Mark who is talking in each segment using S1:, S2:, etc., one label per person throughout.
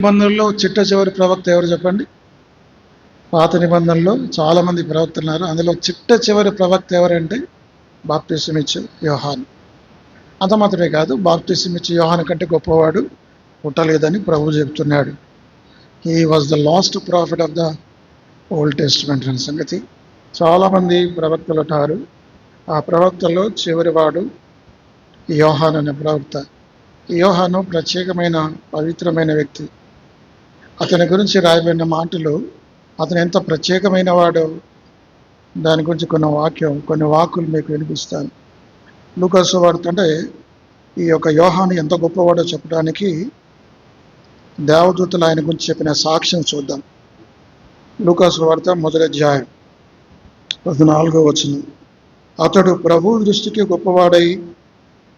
S1: నిబంధనలో చిట్ట చివరి ప్రవక్త ఎవరు చెప్పండి? పాత నిబంధనలో చాలా మంది ప్రవక్తలు ఉన్నారు. అందులో చిట్ట చివరి ప్రవక్త ఎవరంటే బాప్తిసం ఇచ్చే యోహాను. అంత మాత్రమే కాదు, బాప్తిసం ఇచ్చే యోహాను కంటే గొప్పవాడు పుట్టలేదని ప్రభు చెప్తున్నాడు. He was the last profit of the old testament అనే సంగతి. చాలామంది ప్రవక్తలు ఉంటారు. ఆ ప్రవక్తలో చివరివాడు యోహాను అనే ప్రవక్త. యోహాను ప్రత్యేకమైన పవిత్రమైన వ్యక్తి. అతని గురించి రాయబడిన మాటలు, అతను ఎంత ప్రత్యేకమైన వాడో దాని గురించి కొన్ని వాక్కులు మీకు వినిపిస్తాను. లూకాసు వార్త అంటే ఈ యొక్క యోహాను ఎంత గొప్పవాడో చెప్పడానికి దేవదూతలు ఆయన గురించి చెప్పిన సాక్ష్యం చూద్దాం. లూకాసు వార్త మొదటి అధ్యాయం 14వ వచనం. అతడు ప్రభు దృష్టికి గొప్పవాడై,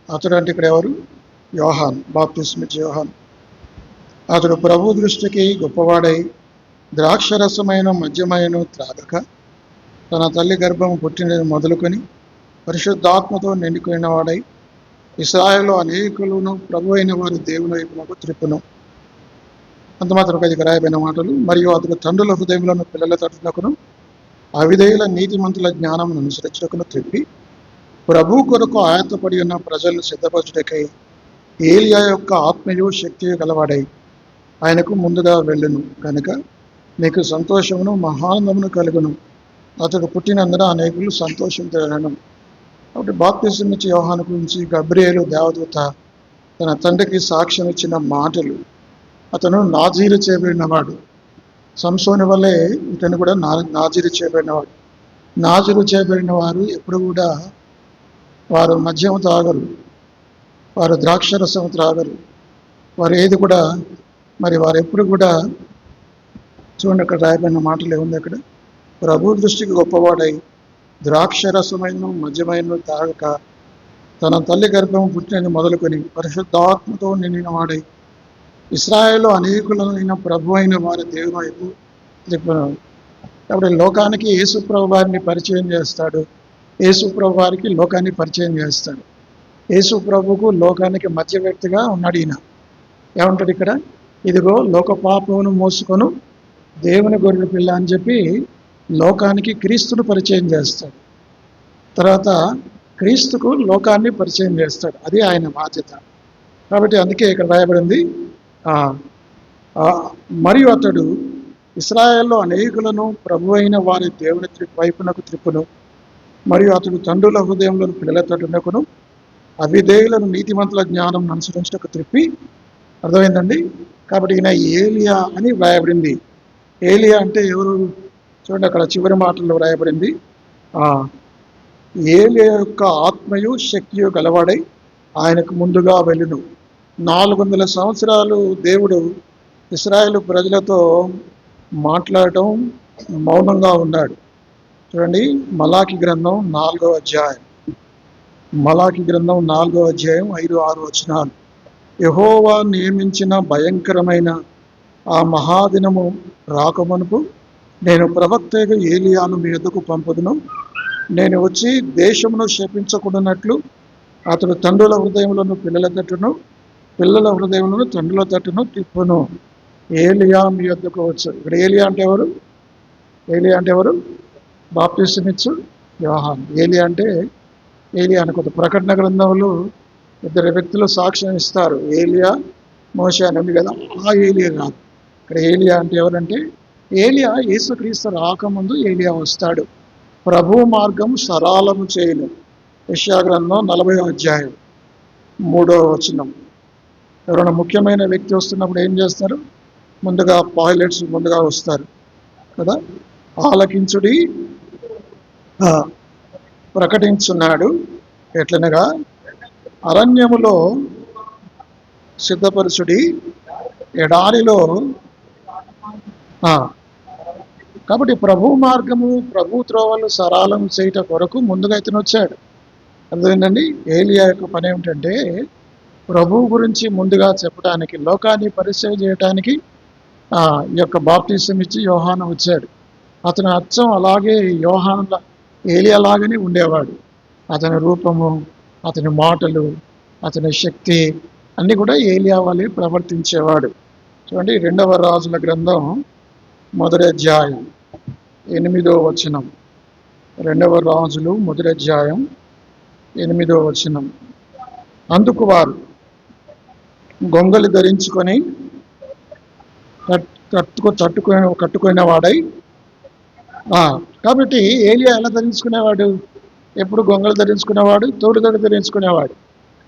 S1: అతడు అంటే ఇక్కడ ఎవరు? యోహాను, బాప్తిసం ఇచ్చే యోహాను. అతడు ప్రభు దృష్టికి గొప్పవాడై ద్రాక్షరసమైన మద్యమైన త్రాగక తన తల్లి గర్భము పుట్టినది మొదలుకొని పరిశుద్ధాత్మతో నిండుకున్న వాడై ఇశ్రాయేలులో అనేకులను ప్రభు అయిన వారి దేవుని వైపునకు త్రిప్పును. అంత మాత్రం ఇది రాయబడిన మాటలు. మరియు అతడు తండ్రుల హృదయములను పిల్లల తట్టునకును అవిధేయుల నీతిమంతుల జ్ఞానమును అనుసరించుటకును త్రిప్పి ప్రభు కొరకు ఆయత్తపడి ఉన్న ప్రజలను సిద్ధపరచుటకై ఏలియా యొక్క ఆత్మయు శక్తియు గలవాడై ఆయనకు ముందుగా వెళ్ళును కనుక నీకు సంతోషమును మహానందమును కలుగును. అతడు పుట్టినందున అనేకులు సంతోషించను. కాబట్టి బాప్తిసం ఇచ్చే యోహాను గురించి గబ్రియేలు దేవదూత తన తండ్రికి సాక్ష్యం ఇచ్చిన మాటలు. అతను నాజీరు చేయబడినవాడు. సంసోని వల్లే ఇతను కూడా నాజీరు చేయబడినవాడు. నాజీరు చేయబడిన వారు ఎప్పుడు కూడా వారు మద్యం త్రాగరు, వారు ద్రాక్షరసం త్రాగరు, వారు ఏది కూడా వారు ఎప్పుడు కూడా చూడండి, అక్కడ రాయబడిన మాటలు ఏముంది అక్కడ? ప్రభు దృష్టికి గొప్పవాడై ద్రాక్షరసమైన మద్యమైన తాగక తన తల్లి గర్భం పుట్టినది మొదలుకొని పరిశుద్ధాత్మతో నిండిన వాడై ఇశ్రాయేలులో అనేకులైన ప్రభు అయిన వారి దేవుని వైపు తిప్పును. కాబట్టి లోకానికి యేసు ప్రభు వారిని పరిచయం చేస్తాడు. యేసు ప్రభు వారికి లోకాన్ని పరిచయం చేస్తాడు. యేసు ప్రభుకు లోకానికి మధ్య వ్యక్తిగా ఉన్నాడు ఈయన. ఏమంటాడు ఇక్కడ? ఇదిగో లోక పాపమును మోసుకొను దేవుని గొర్రెల పిల్ల అని చెప్పి లోకానికి క్రీస్తును పరిచయం చేస్తాడు. తర్వాత క్రీస్తుకు లోకాన్ని పరిచయం చేస్తాడు. అది ఆయన బాధ్యత. కాబట్టి అందుకే ఇక్కడ రాయబడింది, మరియు అతడు ఇశ్రాయేలులో అనేకులను ప్రభు అయిన వారి దేవుని వైపునకు త్రిప్పును. మరియు అతడు తండ్రుల హృదయంలో పిల్లల తట్టునకును అవిధేయులను నీతిమంతుల జ్ఞానం అనుసరించటకు త్రిప్పి. అర్థమైందండి? కాబట్టి ఈయన ఏలియా అని వ్రాయబడింది. ఏలియా అంటే ఎవరు? చూడండి, అక్కడ చివరి మాటల్లో వ్రాయబడింది, ఏలియా యొక్క ఆత్మయు శక్తియు గలవాడై ఆయనకు ముందుగా వెళ్ళును. 400 సంవత్సరాలు దేవుడు ఇశ్రాయేలు ప్రజలతో మాట్లాడటం మౌనంగా ఉన్నాడు. చూడండి, మలాకి గ్రంథం 4వ అధ్యాయం, మలాకి గ్రంథం 4వ అధ్యాయం 5-6 వచనాలు. యెహోవా నియమించిన భయంకరమైన ఆ మహాదినము రాకమునుపు నేను ప్రవక్తగా ఏలియాను మీ యొద్దకు పంపుదును. నేను వచ్చి దేశమును శపించకుండానట్లు అతడు తండ్రుల హృదయములను పిల్లల తట్టును, పిల్లల హృదయములను తండ్రుల తట్టును తిప్పును. ఏలియా మీ యొద్దకు వచ్చాడు. ఇక్కడ ఏలియా అంటే ఎవరు? ఏలియా అంటే ఎవరు? బాప్తిసం ఇచ్చు యోహాను. ఏలియా అనుకుంది. ప్రకటన గ్రంథంలో 2 వ్యక్తులు సాక్ష్యం ఇస్తారు, ఏలియా మోషే అని ఉంది కదా. ఆ ఏలియా కాదు. ఇక్కడ ఏలియా అంటే ఎవరంటే, ఏలియా యేసుక్రీస్తు రాకముందు ఏలియా వస్తాడు. ప్రభు మార్గం సరళము చేయును. యెషయా గ్రంథం 40వ అధ్యాయం 3వ వచనం. ఎవరైనా ముఖ్యమైన వ్యక్తి వస్తున్నప్పుడు ఏం చేస్తారు? ముందుగా పైలట్స్ ముందుగా వస్తారు కదా. ఆలకించుడి, ప్రకటించున్నాడు ఎట్లనగా అరణ్యములో సిద్ధపరచుడి, ఎడారిలో. కాబట్టి ప్రభు మార్గము, ప్రభు త్రోవలు సరళం చేయట కొరకు ముందుగా ఇతను వచ్చాడు. అర్థమైందండి? ఏలియా యొక్క పని ఏమిటంటే ప్రభు గురించి ముందుగా చెప్పడానికి, లోకాన్ని పరిచయం చేయడానికి ఈ యొక్క బాప్తిసం ఇచ్చి యోహాను వచ్చాడు. అతను అచ్చం అలాగే ఏలియా లాగానే ఉండేవాడు. అతని రూపము, అతని మాటలు, అతని శక్తి అన్నీ కూడా ఏలియా వలె ప్రవర్తించేవాడు. చూడండి, 2వ రాజుల గ్రంథం మొదటి అధ్యాయం 8వ వచనం. 2వ రాజులు మొదటి అధ్యాయం 8వ వచనం. అందుకు వారు గొంగలి ధరించుకొని కట్టుకునే వాడై. కాబట్టి ఏలియా ఎలా ధరించుకునేవాడు? ఎప్పుడు గొంగలు ధరించుకునేవాడు, తోడుదొడి ధరించుకునేవాడు.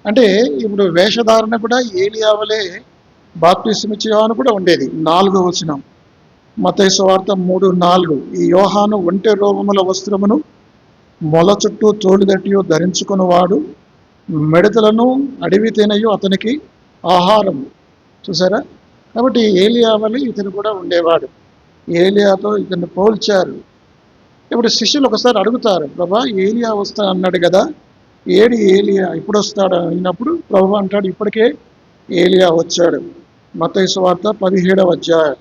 S1: అంటే ఇప్పుడు వేషధారణ కూడా ఏలియా వలె బాప్తిసమిచ్చే యోహాను కూడా ఉండేది. 4వ వచనం, మత్తయి సువార్త 3:4. ఈ యోహాను ఒంటె రోమముల వస్త్రమును మొల చుట్టూ తోలుదట్టియు ధరించుకున్నవాడు, మిడతలను అడవి తేనెయు అతనికి ఆహారం. చూసారా? కాబట్టి ఏలియా వలె ఇతను కూడా ఉండేవాడు. ఏలియాతో ఇతన్ని పోల్చారు. ఇప్పుడు శిష్యులు ఒకసారి అడుగుతారు, ప్రభా ఏలియా వస్తా అన్నాడు కదా, ఏడి ఏలియా ఎప్పుడు వస్తాడు అయినప్పుడు ప్రభు అంటాడు, ఇప్పటికే ఏలియా వచ్చాడు. మత్తయి సువార్త 17వ అధ్యాయం,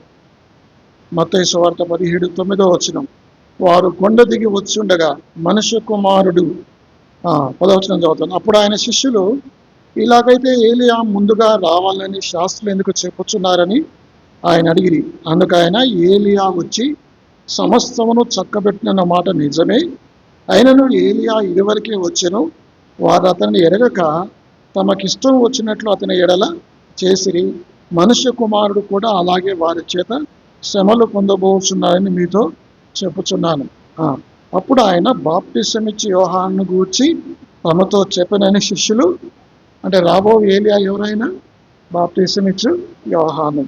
S1: మత్తయి సువార్త 17:9 వచనం. వారు కొండ దిగి వచ్చుండగా మనుష్య కుమారుడు 10వ వచనం చదువుతాను. అప్పుడు ఆయన శిష్యులు, ఇలాగైతే ఏలియా ముందుగా రావాలని శాస్త్రులు ఎందుకు చెప్పుచున్నారని ఆయన అడిగిరి. అందుకు ఆయన, ఏలియా వచ్చి సమస్తమును చక్కబెట్టిన మాట నిజమే, అయినను ఏలియా ఇదివరకే వచ్చెను, వారు అతన్ని ఎరగక తమకిష్టం వచ్చినట్లు అతని ఎడల చేసిరి. మనుష్య కుమారుడు కూడా అలాగే వారి చేత శ్రమలు పొందబోచున్నారని మీతో చెప్పుచున్నాను. అప్పుడు ఆయన బాప్తిసమిచ్చి యోహాను గూర్చి తమతో చెప్పనని శిష్యులు, అంటే రాబో ఏలియా ఎవరైనా బాప్తిసమిచ్చు యోహాను.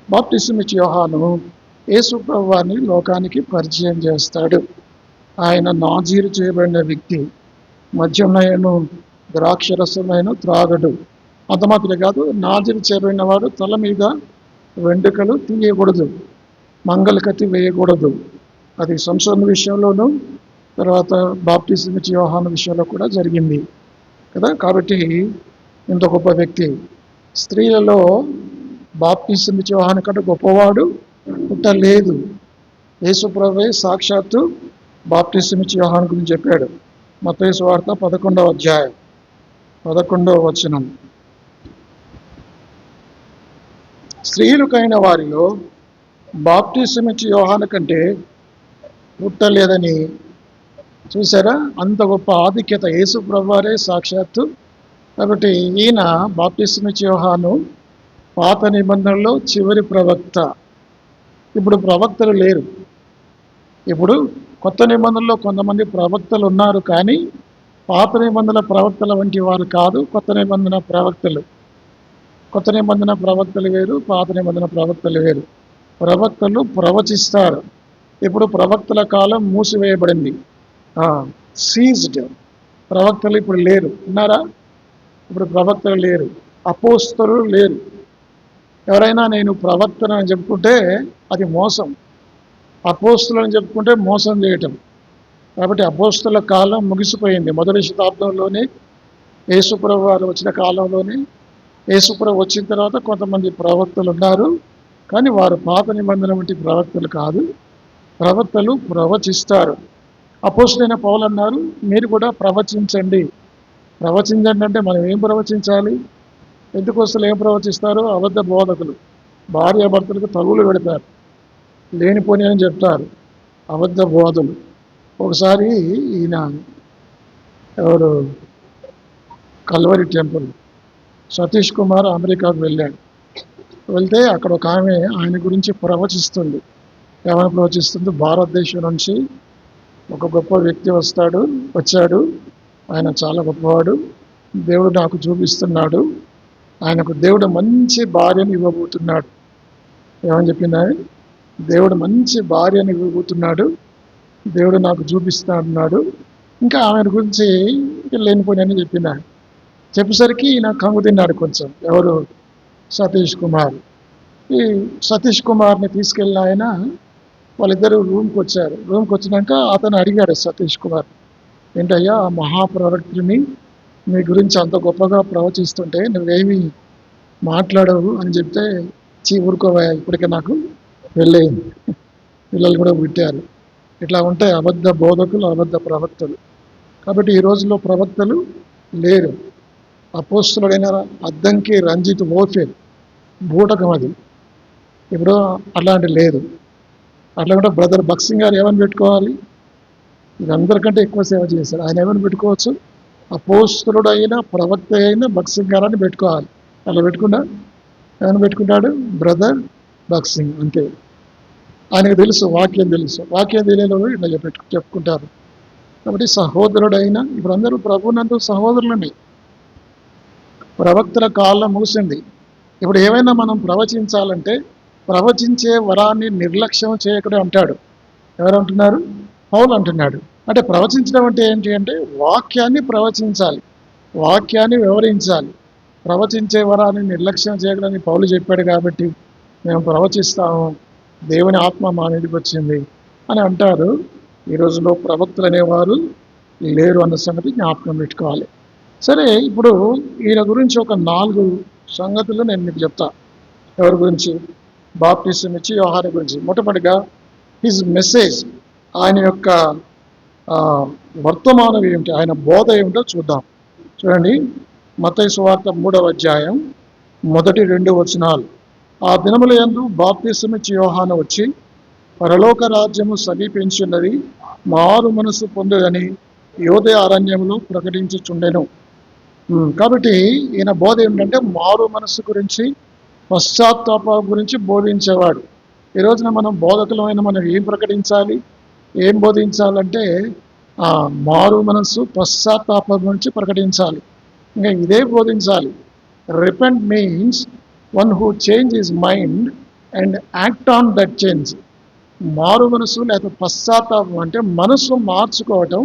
S1: బాప్తిసమిచ్చి యోహాను యేసు ప్రభువాన్ని లోకానికి పరిచయం చేస్తాడు. ఆయన నాజీరు చేయబడిన వ్యక్తి, మద్యమునైన ద్రాక్షరసమైన త్రాగడు. అంత మాత్రమే కాదు, నాజీరు చేయబడిన వాడు తల మీద వెంట్రుకలు తీయకూడదు, మంగళ కత్తి వేయకూడదు. అది సంసోను విషయంలోనూ, తర్వాత బాప్తిసమిచ్చి యోహాను విషయంలో కూడా జరిగింది కదా. కాబట్టి ఇంత గొప్ప వ్యక్తి. స్త్రీలలో బాప్తిసమిచ్చి యోహాను కంటే గొప్పవాడు పుట్టలేదు. యేసు ప్రభువే సాక్షాత్తు బాప్తిసమిచ్చి యోహాను గురించి చెప్పాడు. మత్తయి సువార్త 11వ అధ్యాయం 11వ వచనం. స్త్రీలకైన వారిలో బాప్తిసమిచ్చి యోహాను కంటే పుట్టలేదని. చూసారా? అంత గొప్ప ఆధిక్యత యేసు ప్రభువారే సాక్షాత్తు. కాబట్టి ఈయన బాప్తిసమిచ్చి యోహాను పాత నిబంధనలో చివరి ప్రవక్త. ఇప్పుడు ప్రవక్తలు లేరు. ఇప్పుడు కొత్త నిబంధనలో కొంతమంది ప్రవక్తలు ఉన్నారు, కానీ పాత నిబంధనల ప్రవక్తల వంటి వారు కాదు. కొత్త నిబంధన ప్రవక్తలు, కొత్త నిబంధన ప్రవక్తలు వేరు, పాత నిబంధన ప్రవక్తలు వేరు. ప్రవక్తలు ప్రవచిస్తారు. ఇప్పుడు ప్రవక్తల కాలం మూసివేయబడింది, సీజ్డ్. ప్రవక్తలు ఇప్పుడు లేరు. ఉన్నారా? ఇప్పుడు ప్రవక్తలు లేరు, అపోస్తలు లేరు. ఎవరైనా నేను ప్రవక్తను అని చెప్పుకుంటే అది మోసం. అపోస్తులు అని చెప్పుకుంటే మోసం చేయటం. కాబట్టి అపోస్తుల కాలం ముగిసిపోయింది. మొదటి శతాబ్దంలోనే యేసుప్రభు వారు వచ్చిన కాలంలోనే. యేసుప్రభు వచ్చిన తర్వాత కొంతమంది ప్రవక్తలు ఉన్నారు, కానీ వారు పాత నిబంధన వంటి ప్రవక్తలు కాదు. ప్రవక్తలు ప్రవచిస్తారు. అపోస్తులైన పౌలు అన్నారు, మీరు కూడా ప్రవచించండి. ప్రవచించండి అంటే మనం ఏం ప్రవచించాలి? పెంతెకొస్తేలు ఏం ప్రవచిస్తారు? అబద్ధ బోధకులు భార్యాభర్తలకు తగులు పెడతారు, లేనిపోని అని చెప్తారు, అబద్ధ బోధలు. ఒకసారి ఈయన ఎవరు కల్వరి టెంపుల్ సతీష్ కుమార్ అమెరికాకు వెళ్ళాడు. వెళ్తే అక్కడ ఒక ఆమె ఆయన గురించి ప్రవచిస్తుంది. ఏమైనా ప్రవచిస్తుంది? భారతదేశం నుంచి ఒక గొప్ప వ్యక్తి వచ్చాడు, ఆయన చాలా గొప్పవాడు, దేవుడు నాకు చూపిస్తున్నాడు, ఆయనకు దేవుడు మంచి భార్యను ఇవ్వబోతున్నాడు. ఏమని చెప్పింది? దేవుడు మంచి భార్యను ఇవ్వబోతున్నాడు, దేవుడు నాకు చూపిస్తున్నాడు. ఇంకా ఆమె గురించి లేనిపోయినని చెప్పింది. చెప్పేసరికి ఈయన కంగు తిన్నాడు కొంచెం. ఎవరు? సతీష్ కుమార్. ఈ సతీష్ కుమార్ని తీసుకెళ్ళిన ఆయన వాళ్ళిద్దరూ రూమ్కి వచ్చారు. రూమ్కి వచ్చినాక అతను అడిగాడు సతీష్ కుమార్, ఏంటయ్యా ఆ మహాప్రవక్తుని మీ గురించి అంత గొప్పగా ప్రవచిస్తుంటే నువ్వేమీ మాట్లాడవు అని చెప్తే, ఊరుకోవా, ఇప్పటికే నాకు పెళ్ళయింది, పిల్లలు కూడా పుట్టారు. ఇట్లా ఉంటాయి అబద్ధ బోధకులు, అబద్ధ ప్రవక్తలు. కాబట్టి ఈ రోజుల్లో ప్రవక్తలు లేరు. అపోస్తులుడైన అద్దంకి రంజిత్ ఓఫేల్ బూటకం అది. ఇప్పుడు అలాంటి లేదు. అట్లా కూడా బ్రదర్ భక్సింగ్ గారు ఏమని పెట్టుకోవాలి? ఇది అందరికంటే ఎక్కువ సేవ చేశారు. ఆయన ఏమని పెట్టుకోవచ్చు? అపోస్తలుడు అయినా ప్రవక్త అయినా భక్సింగ్ గారు అని పెట్టుకోవాలి. అలా పెట్టుకున్నా ఏమని పెట్టుకుంటాడు? బ్రదర్ భక్సింగ్, అంతే. ఆయనకు తెలుసు, వాక్యం తెలుసు. వాక్యం తెలియని ఇట్లా చెప్పుకుంటారు. కాబట్టి సహోదరుడైనా, ఇప్పుడు అందరూ ప్రభునందు సహోదరులని. ప్రవక్తల కాలం ముగిసింది. ఇప్పుడు ఏమైనా మనం ప్రవచించాలంటే ప్రవచించే వరాన్ని నిర్లక్ష్యం చేయకూడదు అంటాడు. ఎవరంటున్నారు? పౌలు అంటున్నాడు. అంటే ప్రవచించడం అంటే ఏంటి అంటే వాక్యాన్ని ప్రవచించాలి, వాక్యాన్ని వివరించాలి. ప్రవచించే వరాన్ని నిర్లక్ష్యం చేయకూడదని పౌలు చెప్పాడు. కాబట్టి మేము ప్రవచిస్తాము, దేవుని ఆత్మ మా మీదకి వచ్చింది అని అంటారు. ఈ రోజులో ప్రవక్తలు అనేవారు లేరు అన్న సంగతి జ్ఞాపకం పెట్టుకోవాలి. సరే, ఇప్పుడు ఈయన గురించి ఒక 4 సంగతులు నేను మీకు చెప్తా. ఎవరి గురించి? బాప్టిజం ఇచ్చి యోహాను గురించి. మొట్టమొదటిగా హిజ్ మెసేజ్, ఆయన యొక్క వర్తమానం ఏమిటి, ఆయన బోధ ఏమిటో చూద్దాం. చూడండి, మత్తయి సువార్త 3వ అధ్యాయం 1-2 వచనాలు. ఆ దినముల యందు బాప్తిసం ఇచ్చి యోహాను వచ్చి, పరలోక రాజ్యము సమీపించున్నది, మారు మనసు పొందుదని యోదయ అరణ్యములో ప్రకటించుచుండెను. కాబట్టి ఈయన బోధ ఏమిటంటే మారు మనసు గురించి, పశ్చాత్తాప గురించి బోధించేవాడు. ఈ రోజున మనం బోధకులమైన మనం ఏం ప్రకటించాలి, ఏం బోధించాలంటే మారు మనసు, పశ్చాత్తాప గురించి ప్రకటించాలి. ఇంకా ఇదే బోధించాలి. Repent means one who change his mind and act on that change. మారు మనసు లేకపోతే పశ్చాత్తాపం అంటే మనసు మార్చుకోవటం,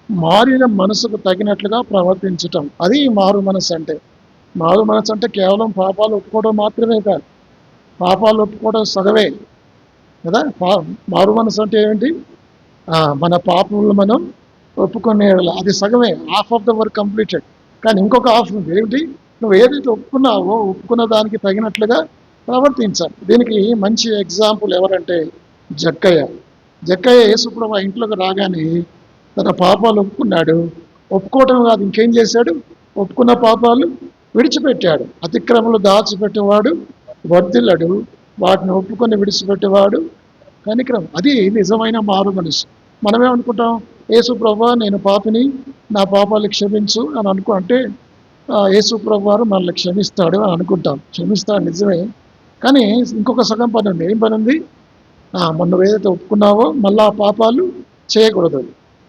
S1: మారిన మనసుకు తగినట్లుగా ప్రవర్తించటం. అది మారు మనసు అంటే. మారు మనసు అంటే కేవలం పాపాలు ఒప్పుకోవడం మాత్రమే కాదు. పాపాలు ఒప్పుకోవడం సగవే కదా. మారు మనసు అంటే ఏమిటి? మన పాపములు మనం ఒప్పుకునే, అది సగమే, half of the work completed. కానీ ఇంకొక హాఫ్ ఉంది. ఏమిటి? నువ్వు ఏదైతే ఒప్పుకున్నావో ఒప్పుకున్న దానికి తగినట్లుగా ప్రవర్తించాలి. దీనికి మంచి ఎగ్జాంపుల్ ఎవరంటే జక్కయ్య. జక్కయ్య యేసుప్రభు ఇంట్లోకి రాగానే తన పాపాలు ఒప్పుకున్నాడు. ఒప్పుకోవటం కాదు, ఇంకేం చేశాడు? ఒప్పుకున్న పాపాలు విడిచిపెట్టాడు. అతిక్రమలు దాచిపెట్టేవాడు వర్ధిల్లడు, వాటిని ఒప్పుకొని విడిచిపెట్టేవాడు కనికరం. అది నిజమైన మారు మనసు. మనమేమనుకుంటాం? యేసుప్రభు నేను పాపిని, నా పాపాలు క్షమించు అని అంటే యేసుప్రభు వారు మనల్ని క్షమిస్తాడు అని అనుకుంటాం. క్షమిస్తాడు, నిజమే. కానీ ఇంకొక సగం పని ఉంది. ఏం పని ఉంది? మొన్న ఏదైతే ఒప్పుకున్నావో మళ్ళా ఆ పాపాలు చేయకూడదు.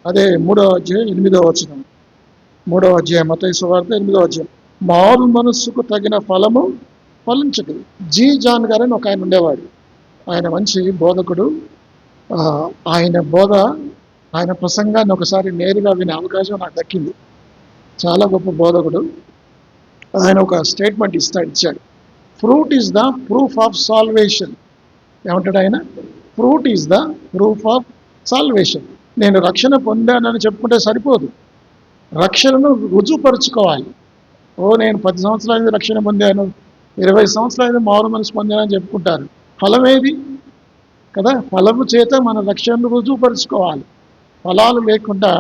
S1: అదే 3వ అధ్యాయం 8వ వచనం. 3వ అధ్యాయం మత్తయి సువార్త 8వ అధ్యాయం. మారు మనస్సుకు తగిన ఫలము ఫలించదు. జీ జాన్ గారని ఒక ఆయన ఉండేవాడు. ఆయన మంచి బోధకుడు. ఆయన బోధ, ఆయన ప్రసంగాన్ని ఒకసారి నేరుగా వినే అవకాశం నాకు దక్కింది. చాలా గొప్ప బోధకుడు. ఆయన ఒక స్టేట్మెంట్ ఇచ్చాడు. Fruit is the proof of salvation. ఏమంటాడు ఆయన? Fruit is the proof of salvation. నేను రక్షణ పొందానని చెప్పుకుంటే సరిపోదు, రక్షణను రుజువుపరుచుకోవాలి. నేను 10 సంవత్సరాలు రక్షణ పొందాను, 20 సంవత్సరాలు మారు మనసు పొందానని చెప్పుకుంటారు. ఫలం ఏది కదా? ఫలము చేత మన రక్షణను రుజువుపరుచుకోవాలి. ఫలాలు లేకుండా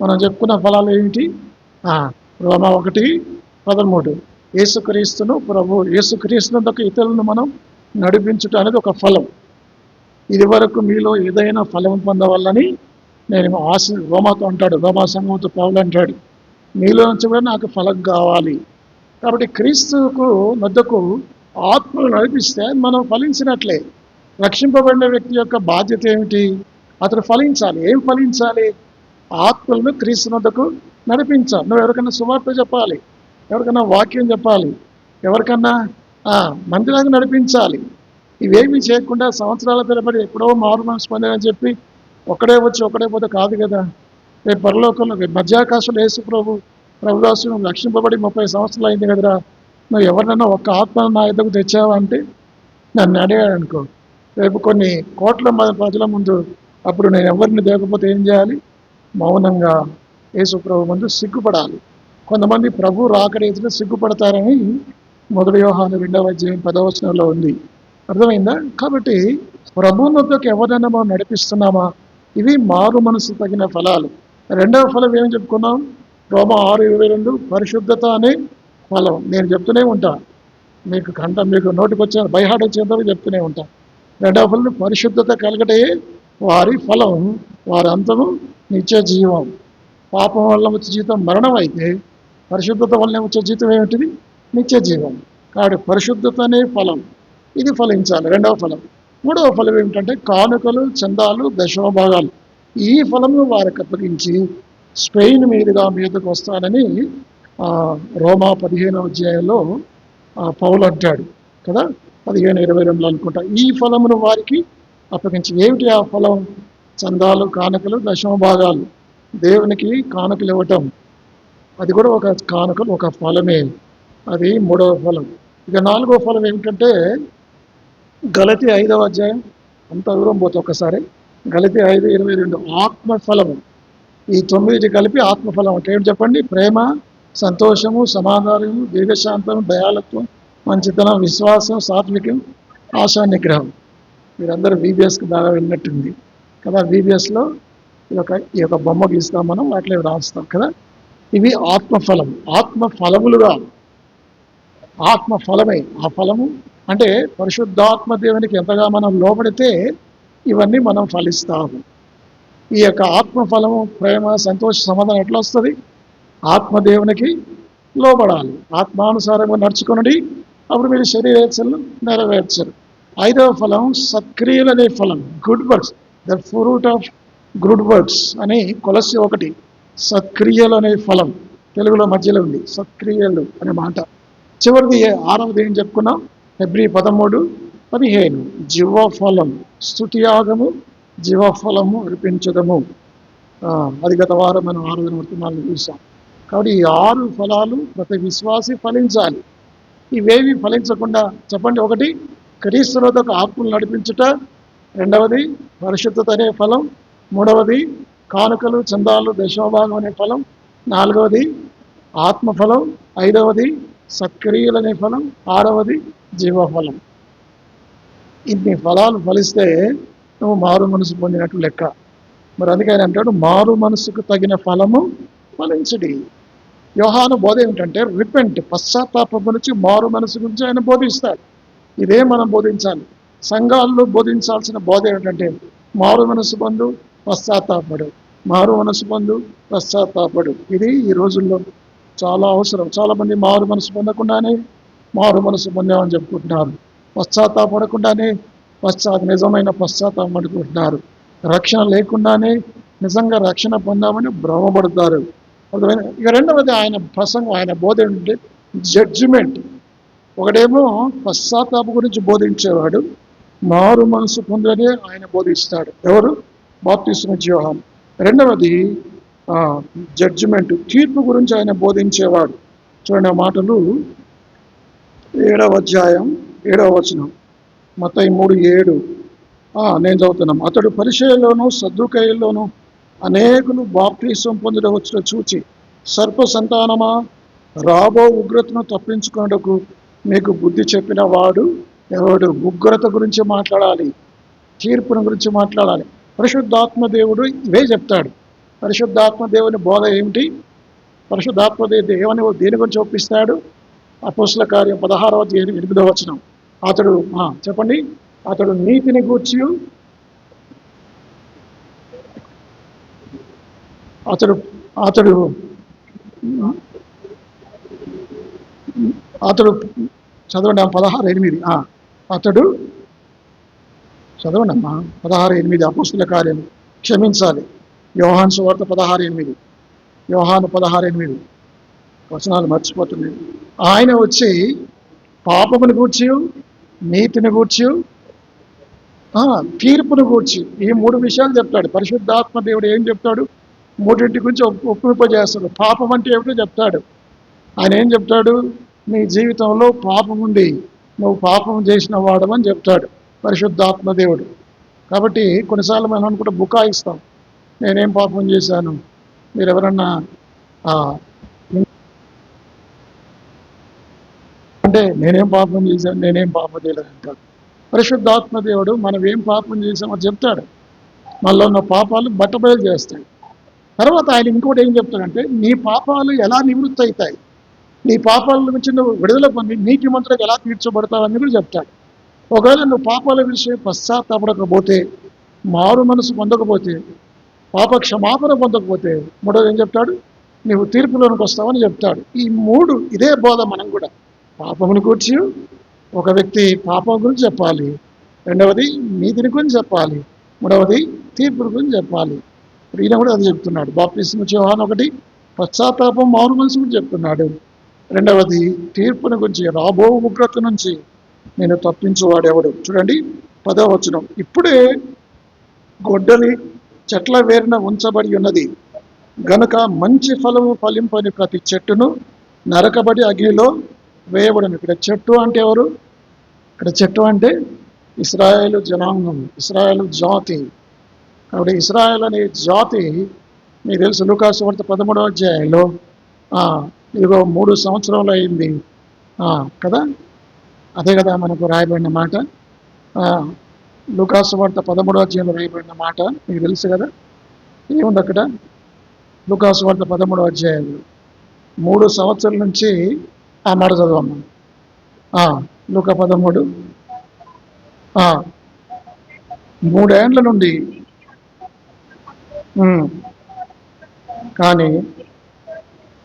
S1: మనం చెప్పుకున్న ఫలాలు ఏమిటి? రోమా 1:13 యేసుక్రీస్తును యేసుక్రీస్తునందుకు ఇతరులను మనం నడిపించుట అనేది ఒక ఫలం. ఇది వరకు మీలో ఏదైనా ఫలం పొందవల్లని నేను రోమాతో అంటాడు, రోమా సంఘంతో పౌలు అంటాడు, మీలో నుంచి కూడా నాకు ఫలం కావాలి. కాబట్టి క్రీస్తుకు మధ్యకు ఆత్మను నడిపిస్తే మనం ఫలించినట్లే. రక్షింపబడిన వ్యక్తి యొక్క బాధ్యత ఏమిటి? అతను ఫలించాలి. ఏం ఫలించాలి? ఆత్మలను క్రీస్తు వద్దకు నడిపించాలి. నువ్వు ఎవరికన్నా సువార్త చెప్పాలి, ఎవరికన్నా వాక్యం చెప్పాలి, ఎవరికన్నా మందిరానికి నడిపించాలి. ఇవేమీ చేయకుండా సంవత్సరాల తరబడి ఎప్పుడో మారు మనసు పొందాలని చెప్పి ఒకడే వచ్చి ఒకడే పోతే కాదు కదా. రేపు పరలోకంలో మధ్యాకాశంలో యేసు ప్రభుదాసు నువ్వు రక్షింపబడి 30 సంవత్సరాలు అయింది కదరా, నువ్వు ఎవరినైనా ఒక్క ఆత్మ నా ఎద్దకు తెచ్చావా అంటే నన్ను అడిగాడు అనుకో, రేపు కొన్ని కోట్ల ప్రజల ముందు అప్పుడు నేను ఎవరిని దేకపోతే ఏం చేయాలి? మౌనంగా యేసు ప్రభు ముందు సిగ్గుపడాలి. కొంతమంది ప్రభు రాకడేసిన సిగ్గుపడతారని 1 యోహాను 2వ అధ్యాయం 10వ వచనంలో ఉంది. అర్థమైందా? కాబట్టి ప్రభువుని వద్దకు ఎవరైనా మనం నడిపిస్తున్నామా? ఇవి మారు మనసు తగిన ఫలాలు. రెండవ ఫలం ఏం చెప్పుకున్నాం? రోమా 6:22 పరిశుద్ధత అనే ఫలం. నేను చెప్తూనే ఉంటా, మీకు నోటికి వచ్చే బైహార్ట్ వచ్చేంతవరకు చెప్తూనే ఉంటాం. రెండవ ఫలం పరిశుద్ధత కలగటే వారి ఫలం, వారి అంతము నిత్య జీవం. పాపం వల్ల వచ్చే జీవితం మరణం అయితే పరిశుద్ధత వల్ల వచ్చే జీవితం ఏమిటిది? నిత్య జీవం. కాబట్టి పరిశుద్ధత అనే ఫలం, ఇది ఫలించాలి. రెండవ ఫలం. మూడవ ఫలం ఏమిటంటే కానుకలు, చందాలు, దశమభాగాలు. ఈ ఫలము వారికి అప్పగించి స్పెయిన్ మీదకు వస్తానని రోమా 15వ అధ్యాయంలో పౌలు అంటాడు కదా, 15:22 అనుకుంటా. ఈ ఫలమును వారికి అప్పగించి, ఏమిటి ఆ ఫలం? చందాలు, కానుకలు, దశమభాగాలు. దేవునికి కానుకలు ఇవ్వటం, అది కూడా ఒక కానుకలు, ఒక ఫలమే. అది మూడవ ఫలం. ఇక నాలుగవ ఫలం ఏమిటంటే గలతీ 5వ అధ్యాయం, అంత దూరం పోతే ఒకసారి గలతీ 5:22 ఆత్మఫలము. ఈ 9 కలిపి ఆత్మఫలం అంటే ఏమిటి చెప్పండి? ప్రేమ, సంతోషము, సమాధానము, దీర్ఘశాంతం, దయాళత్వం, మంచితనం, విశ్వాసం, సాత్వికం, ఆశా నిగ్రహం. మీరందరూ VBSకి బాగా వెళ్ళినట్టుంది కదా. VBSలో ఈ యొక్క బొమ్మ గీస్తాం మనం, వాటిలో రాస్తాం కదా. ఇవి ఆత్మఫలం. ఆత్మఫలములుగా, ఆత్మఫలమే. ఆ ఫలము అంటే పరిశుద్ధాత్మ దేవునికి ఎంతగా మనం లోబడితే ఇవన్నీ మనం ఫలిస్తాము. ఈ యొక్క ఆత్మఫలము ప్రేమ, సంతోష, సమాధానం ఎట్లా వస్తుంది? ఆత్మదేవునికి లోబడాలి, ఆత్మానుసారంగా నడుచుకుని, అప్పుడు మీరు శరీరేచ్ఛలను నెరవేర్చరు. 5వ ఫలం సత్క్రియలనే ఫలం, good works, the fruit of good works అని కొలస్సీ 1. సత్క్రియలు అనే ఫలం, తెలుగులో మధ్యలో ఉంది సత్క్రియలు అనే మాట. చివరిది 6వది ఏం చెప్పుకున్నాం? హెబ్రీ 13:15 జీవఫలం, స్తుతియాగము, జీవఫలము అర్పించడము. అది గత వారం మనం 6 వర్తమానాలు చూసాం. కాబట్టి ఈ 6 ఫలాలు ప్రతి విశ్వాసి ఫలించాలి. ఇవేవి ఫలించకుండా చెప్పండి? 1 క్రీస్తులోకి ఆత్మలు నడిపించుట, 2వది పరిశుద్ధత అనే ఫలం, 3వది కానుకలు, చందాలు, దశమభాగం అనే ఫలం, 4వది ఆత్మఫలం, 5వది సత్క్రియలు అనే ఫలం, 6వది జీవఫలం. ఇన్ని ఫలాలు ఫలిస్తే నువ్వు మారు మనసు పొందినట్టు లెక్క. మరి అందుకే ఆయన అంటాడు, మారు మనసుకు తగిన ఫలము ఫలించుడి. యోహాను బోధ ఏమిటంటే రిపెంట్, పశ్చాత్తాపం నుంచి మారు మనసు గురించి ఆయన బోధిస్తాడు. ఇదే మనం బోధించాలి. సంఘాల్లో బోధించాల్సిన బోధ ఏమిటంటే మారు మనసు పొందు, పశ్చాత్తాపడు, మారు మనసు పొందు, పశ్చాత్తాపడు. ఇది ఈ రోజుల్లో చాలా అవసరం. చాలామంది మారు మనసు పొందకుండానే మారు మనసు పొందామని చెప్పుకుంటున్నారు. పశ్చాత్తాపడకుండానే నిజమైన పశ్చాత్తాపం అనుకుంటున్నారు. రక్షణ లేకుండానే నిజంగా రక్షణ పొందామని భ్రమపడతారు. ఇక రెండవది ఆయన ప్రసంగం, ఆయన బోధ ఏంటంటే జడ్జిమెంట్. ఒకడేమో పశ్చాత్తాపం గురించి బోధించేవాడు, మారు మనసు పొందనే ఆయన బోధిస్తాడు. ఎవరు? బాప్తిస్మా యోహాను. రెండవది జడ్జిమెంట్, తీర్పు గురించి ఆయన బోధించేవాడు. చూడండి ఆ మాటలు 7వ అధ్యాయం 7వ వచనం, మత్తయి 3:7. నేను చదువుతున్నాం. అతడు పరిసయ్యుల్లోనూ సద్దూకయ్యుల్లోనూ అనేకులు బాప్తిసం పొందుట వచ్చిన చూచి, సర్ప సంతానమా, రాబో ఉగ్రతను తప్పించుకున్నటకు మీకు బుద్ధి చెప్పిన వాడు ఎవడు? ఉగ్రత గురించి మాట్లాడాలి, తీర్పును గురించి మాట్లాడాలి. పరిశుద్ధాత్మ దేవుడు ఇవే చెప్తాడు. పరిశుద్ధాత్మ దేవుని బోధ ఏమిటి? పరిశుద్ధాత్మ దేవుని దేని గురించి ఒప్పిస్తాడు? అపోస్తల కార్యం 16వ అధ్యాయం 8వ వచనం. అతడు చెప్పండి, అతడు నీతిని గూర్చి, అతడు అతడు అతడు చదవండి 16:8. అతడు చదవండి అమ్మా 16:8 అపోస్తల కార్యం, క్షమించాలి, యోహాను సువార్త 16:8, యోహాను 16:8 వచనాలు మర్చిపోతున్నాయి. ఆయన వచ్చి పాపమును గూర్చి, నీతిని గూర్చి, తీర్పును గూర్చి, ఈ 3 విషయాలు చెప్తాడు. పరిశుద్ధాత్మ దేవుడు ఏం చెప్తాడు? 3 గురించి ఒప్పింపజేస్తాడు. పాపం అంటే ఏమిటో చెప్తాడు. ఆయన ఏం చెప్తాడు? నీ జీవితంలో పాపం ఉంది, నువ్వు పాపం చేసిన వాడమని చెప్తాడు పరిశుద్ధాత్మ దేవుడు. కాబట్టి కొన్నిసార్లు మనం అనుకుంటే బుకాయిస్తాం, నేనేం పాపం చేశాను, మీరు ఎవరన్నా అంటే నేనేం పాపం చేశాను, నేనేం పాపం చేయలేదు అంటాడు. పరిశుద్ధాత్మ దేవుడు మనం ఏం పాపం చేసామో చెప్తాడు, మనలో ఉన్న పాపాలు బట్టబయలు చేస్తాడు. తర్వాత ఆయన ఇంకోటి ఏం చెప్తాడంటే నీ పాపాలు ఎలా నివృత్తి అవుతాయి, నీ పాపాల నుంచి నువ్వు విడుదల పొంది నీతిమంతులకు ఎలా తీర్చబడతావని కూడా చెప్తాడు. ఒకవేళ నువ్వు పాపాల విషయం పశ్చాత్తాపడకపోతే, మారు మనసు పొందకపోతే, పాప క్షమాపణ పొందకపోతే, మూడోది ఏం చెప్తాడు? నువ్వు తీర్పులోనికి వస్తావని చెప్తాడు. ఈ మూడు ఇదే బోధ మనం కూడా. పాపముని గురించి ఒక వ్యక్తి పాపం గురించి చెప్పాలి, రెండవది నీతిని గురించి చెప్పాలి, మూడవది తీర్పుని గురించి చెప్పాలి. ఈయన కూడా అది చెప్తున్నాడు. బాప్తిస్మ యోహాను 1 పశ్చాత్తాపం మారు మనసు గురించి చెప్తున్నాడు, రెండవది తీర్పుని గురించి, రాబో ఉగ్రత నుంచి నేను తప్పించువాడెవడు. చూడండి 10వ వచనం, ఇప్పుడే గొడ్డలి చెట్ల వేరున ఉంచబడి ఉన్నది గనుక మంచి ఫలము ఫలింపని ప్రతి చెట్టును నరకబడి అగ్నిలో వేయబడను. ఇక్కడ చెట్టు అంటే ఎవరు? ఇక్కడ చెట్టు అంటే ఇశ్రాయేలు జనాంగం, ఇశ్రాయేలు జాతి. కాబట్టి ఇశ్రాయేల్ అనే జాతి మీకు తెలుసు. లూకాసు వార్త 13వ అధ్యాయంలో ఇదిగో 3 సంవత్సరాలు అయింది కదా, అదే కదా మనకు రాయబడిన మాట. లూకాసు వార్త 13వ అధ్యాయంలో రాయబడిన మాట మీకు తెలుసు కదా. ఏముంది అక్కడ? లూకాసు వార్త 13వ అధ్యాయంలో 3 సంవత్సరాల నుంచి ఆ మాట చదవమ్మా. లూకా 13, 3 ఏండ్ల నుండి కానీ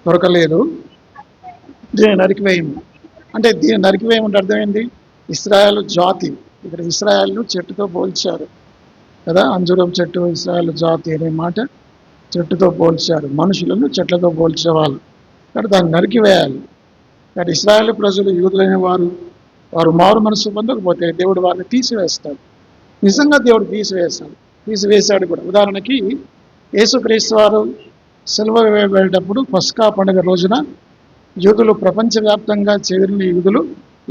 S1: దొరకలేదు, దీన్ని నరికివేయము. అంటే దీన్ని నరికివేయమంటే అర్థమైంది, ఇశ్రాయేలు జాతి. ఇక్కడ ఇశ్రాయేల్ను చెట్టుతో పోల్చారు కదా, అంజూరం చెట్టు ఇశ్రాయేలు జాతి అనే మాట చెట్టుతో పోల్చారు. మనుషులను చెట్లతో పోల్చేవాళ్ళు, కాబట్టి దాన్ని నరికివేయాలి. కానీ ఇశ్రాయేలు ప్రజలు యూదులైన వారు మారు మనసు పొందకపోతే దేవుడు వారిని తీసివేస్తాడు. నిజంగా దేవుడు తీసివేశాడు కూడా. ఉదాహరణకి యేసుక్రీస్తు వారు సిలువ వేయబడేటప్పుడు పస్కా పండుగ రోజున యూదులు, ప్రపంచవ్యాప్తంగా చేరిన యూదులు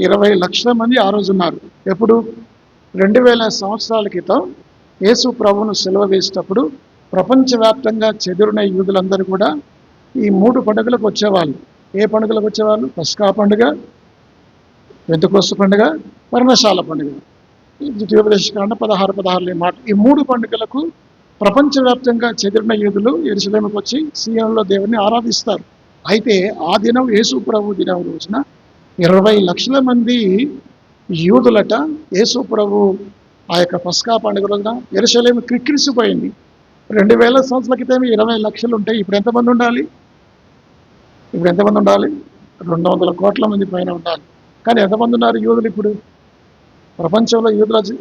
S1: 20 లక్షల మంది ఆ రోజు ఉన్నారు. ఎప్పుడు? 2000 సంవత్సరాల క్రితం యేసు ప్రభువును సిలువ వేసేటప్పుడు ప్రపంచవ్యాప్తంగా చెదిరిన యూదులందరూ కూడా ఈ 3 పండుగలకు వచ్చేవాళ్ళు. ఏ పండుగలకు వచ్చేవాళ్ళు? పస్కా పండుగ, పెంతెకోస్తు పండుగ, పర్ణశాల పండుగ. ద్వితీయోపదేశకాండ 16:16 మాట. ఈ 3 పండుగలకు ప్రపంచవ్యాప్తంగా చెదిరిన యూదులు యెరూషలేముకు వచ్చి సీయోనులో దేవుని ఆరాధిస్తారు. అయితే ఆ దినం యేసు ప్రభు దినం రోజున 20 లక్షల మంది యూదులట యేసు ప్రభు ఆ యొక్క పస్కా పండుగ రోజున యెరూషలేము క్రిక్కిరిసిపోయింది. 2000 సంవత్సరాల క్రితం 20 లక్షలు ఉంటాయి. ఇప్పుడు ఎంతమంది ఉండాలి? 200 కోట్ల మంది పైన ఉండాలి. కానీ ఎంతమంది ఉన్నారు యూదులు ఇప్పుడు ప్రపంచంలో?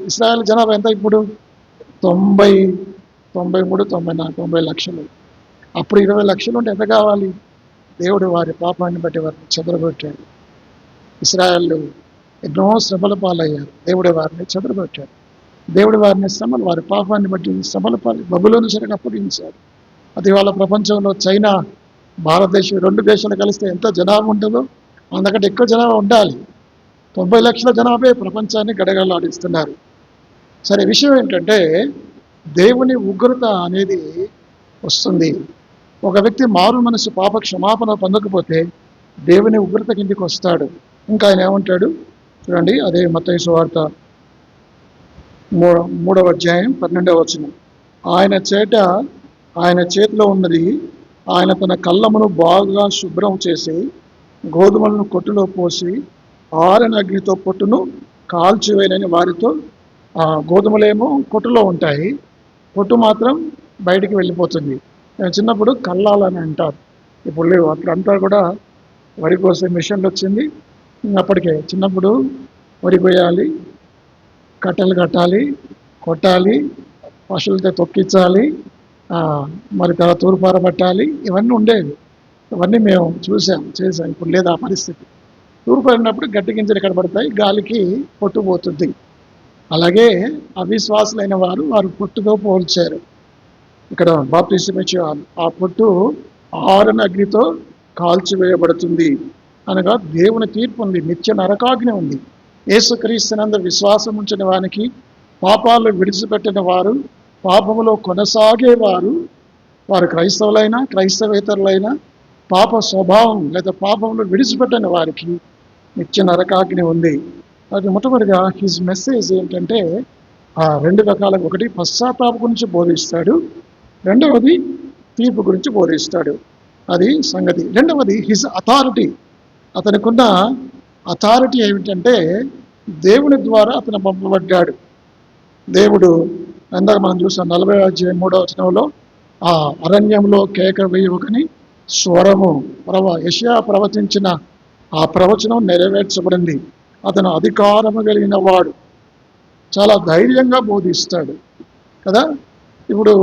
S1: ఇశ్రాయేల్ జనాభా ఎంత ఇప్పుడు? 93, 94, 90 లక్షలు. అప్పుడు 20 లక్షలు ఉంటే ఎంత కావాలి? దేవుడు వారి పాపాన్ని బట్టి వారిని చెదరగొట్టాడు. ఇశ్రాయేల్ ఎన్నో శ్రమల పాలయ్యారు. దేవుడు వారిని చెదరగొట్టాడు. దేవుడు వారిని వారి పాపాన్ని బట్టి శ్రమల పాలు బబులోను చెరకు అప్పగించాడు. అది వాళ్ళ ప్రపంచంలో చైనా, భారతదేశం 2 దేశాలు కలిస్తే ఎంత జనాభా ఉంటుందో అందుకంటే ఎక్కువ జనాభా ఉండాలి. 90 లక్షల జనాభా ప్రపంచాన్ని గడగడలాడిస్తున్నారు. సరే, విషయం ఏంటంటే దేవుని ఉగ్రత అనేది వస్తుంది. ఒక వ్యక్తి మారు మనసు, పాప క్షమాపణ పొందకపోతే దేవుని ఉగ్రత కిందికి వస్తాడు. ఇంకా ఆయన ఏమంటాడు చూడండి, అదే మత్తయి సువార్త 3వ అధ్యాయం 12వ వచనం. ఆయన చేతిలో ఉన్నది, ఆయన తన కళ్ళమును బాగా శుభ్రం చేసి గోధుమలను కొట్టులో పోసి ఆరిన అగ్నితో పొట్టును కాల్చివేయనని వారితో. గోధుమలేమో కొట్టులో ఉంటాయి, పొట్టు మాత్రం బయటికి వెళ్ళిపోతుంది. చిన్నప్పుడు కల్లాలని అంటారు, ఇప్పుడు లేవు. అప్పుడంతా కూడా వరి కోసే మిషన్లు వచ్చింది. అప్పటికే చిన్నప్పుడు వరి కొయ్యాలి, కట్టెలు కట్టాలి, కొట్టాలి, పశువులతో తొక్కించాలి, మరి తర్వాత తూర్పార పట్టాలి. ఇవన్నీ ఉండేవి. ఇవన్నీ మేము చేసాం. ఇప్పుడు లేదు ఆ పరిస్థితి. తూర్పారినప్పుడు గట్టి గింజలు ఎక్కడ పడతాయి, గాలికి పొట్టు పోతుంది. అలాగే అవిశ్వాసులైన వారు పొట్టుతో పోల్చారు. ఇక్కడ బాప్తిస్మం ఇచ్చేవాళ్ళు ఆ పొట్టు ఆరిన అగ్నితో కాల్చివేయబడుతుంది అనగా దేవుని తీర్పు ఉంది, నిత్య నరకాగ్ని ఉంది. యేసుక్రీస్తునందు విశ్వాసం ఉంచిన వారికి, పాపాలు విడిచిపెట్టిన వారు, పాపములో కొనసాగేవారు, వారు క్రైస్తవులైనా క్రైస్తవేతరులైనా, పాప స్వభావం లేదా పాపములు విడిచిపెట్టిన వారికి నిత్య నరకాగ్ని ఉంది. అది మొట్టమొదటిగా హిజ్ మెసేజ్ ఏంటంటే 2 రకాలుగా, ఒకటి పశ్చాత్తాపం గురించి బోధిస్తాడు, రెండవది తీర్పు గురించి బోధిస్తాడు. అది సంగతి. రెండవది హిజ్ అథారిటీ, అతనికున్న అథారిటీ ఏమిటంటే దేవుని ద్వారా అతను పంపబడ్డాడు. దేవుడు ఇందాక మనం చూసాం 40:3 ఆ అరణ్యంలో కేక వేయవకని స్వరము యెషయా ప్రవచించిన ఆ ప్రవచనం నెరవేర్చబడింది. అతను అధికారము కలిగిన వాడు, చాలా ధైర్యంగా బోధిస్తాడు కదా. ఇప్పుడు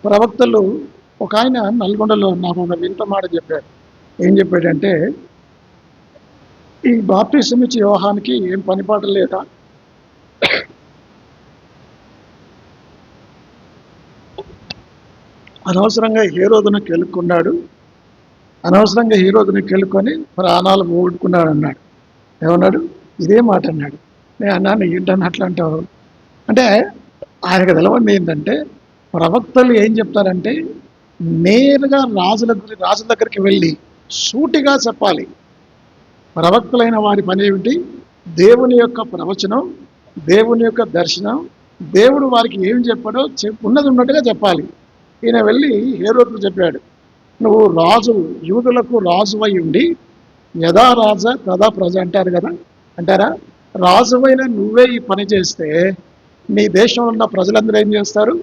S1: ప్రవక్తలు, ఒక ఆయన నల్గొండలో నాకు ఒక వింత మాట చెప్పాడు. ఏం చెప్పాడంటే, ఈ బాప్టిజం ఇచ్చే యోహానికి ఏం పనిపాట లేదా, అనవసరంగా హేరోదును కెలుక్కున్నాడు, అనవసరంగా హేరోదును కెలుక్కొని ప్రాణాలు పోగొట్టుకున్నాడు అన్నాడు. ఏమన్నాడు? ఇదే మాట అన్నాడు. నేను అన్నాను, ఏంటని అట్లా అంటావు అంటే, ఆయనకు తెలవంది ఏంటంటే, ప్రవక్తలు ఏం చెప్తారంటే నేరుగా రాజుల దగ్గరికి వెళ్ళి సూటిగా చెప్పాలి. ప్రవక్తలైన వారి పని ఏమిటి? దేవుని యొక్క ప్రవచనం, దేవుని యొక్క దర్శనం, దేవుడు వారికి ఏం చెప్పాడో ఉన్నది ఉన్నట్టుగా చెప్పాలి. ఈయన వెళ్ళి హేరోదుకు చెప్పాడు, నువ్వు రాజు, యూదులకు రాజువై ఉండి, యథా రాజ తదా ప్రజ అంటారు కదా, అంటారా? రాజువైన నువ్వే ఈ పని చేస్తే నీ దేశంలో ఉన్న ప్రజలందరూ ఏం చేస్తారు?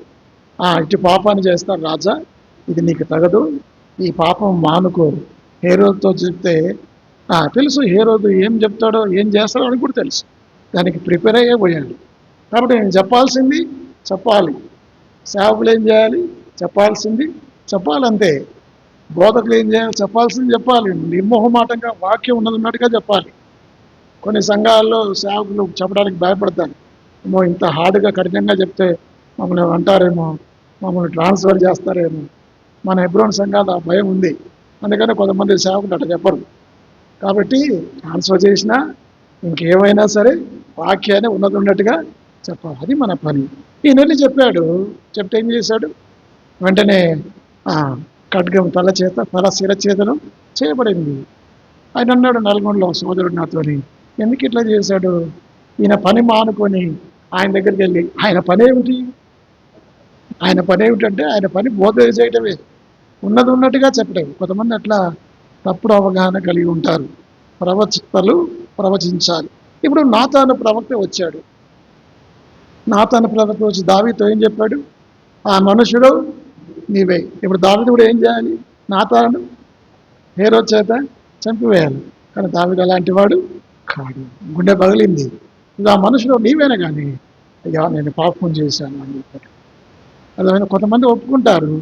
S1: ఇటు పాపాన్ని చేస్తారు. రాజా, ఇది నీకు తగదు, ఈ పాపం మానుకోరు. హేరోదుతో చెప్తే తెలుసు, హేరోదు ఏం చెప్తాడో ఏం చేస్తాడో అని కూడా తెలుసు. దానికి ప్రిపేర్ అయ్యే పోయాడు. కాబట్టి నేను చెప్పాల్సింది చెప్పాలి, సేవకులు ఏం చేయాలి? చెప్పాల్సింది చెప్పాలంతే. బోధకులు ఏం చేయాలి? చెప్పాల్సింది చెప్పాలి. నిర్మోహమాటంగా వాక్యం ఉన్నట్టుగా చెప్పాలి. కొన్ని సంఘాల్లో సేవకులు చెప్పడానికి భయపడతారు. ఏమో ఇంత హార్డ్గా కఠినంగా చెప్తే మమ్మల్ని అంటారేమో, మమ్మల్ని ట్రాన్స్ఫర్ చేస్తారేమో. మన హెబ్రోన్ సంఘాలు ఆ భయం ఉంది. అందుకని కొంతమంది సేవకులు అట్లా చెప్పరు. కాబట్టి ట్రాన్స్ఫర్ చేసినా ఇంకేమైనా సరే వాక్యాన్ని ఉన్నట్టుగా చెప్పాలి. అది మన పని. ఈ నెల్లి చెప్పాడు. చెప్తే ఏం చేశాడు? వెంటనే ఖడ్గం తల శిరఛేదనం చేయబడింది. ఆయన అన్నాడు నల్గొండలో సోదరుడు నాతోని, ఎందుకు ఇట్లా చేశాడు? ఈయన పని మానుకొని ఆయన దగ్గరికి వెళ్ళి, ఆయన పని ఏమిటి? ఆయన పని ఏమిటంటే ఆయన పని బోధ చేయటమే, ఉన్నది ఉన్నట్టుగా చెప్పడం. కొంతమంది అట్లా తప్పుడు అవగాహన కలిగి ఉంటారు. ప్రవక్తలు ప్రవచించాలి. ఇప్పుడు నాతాను ప్రవక్త వచ్చాడు. నాతాను ప్రవక్త వచ్చి దావీదుతో ఏం చెప్పాడు? ఆ మనుషుడు నీవే. ఇప్పుడు దావీదు కూడా ఏం చేయాలి? నాతాను హేరోదు చేత చంపివేయాలి. కానీ దావీదు అలాంటి వాడు కాడు. గుండె పగిలింది. ఇది ఆ మనుషుడు నీవేనా, కానీ అయ్యా నేను పాపం చేశాను అని చెప్పాడు. అదేమైనా కొంతమంది ఒప్పుకుంటారు,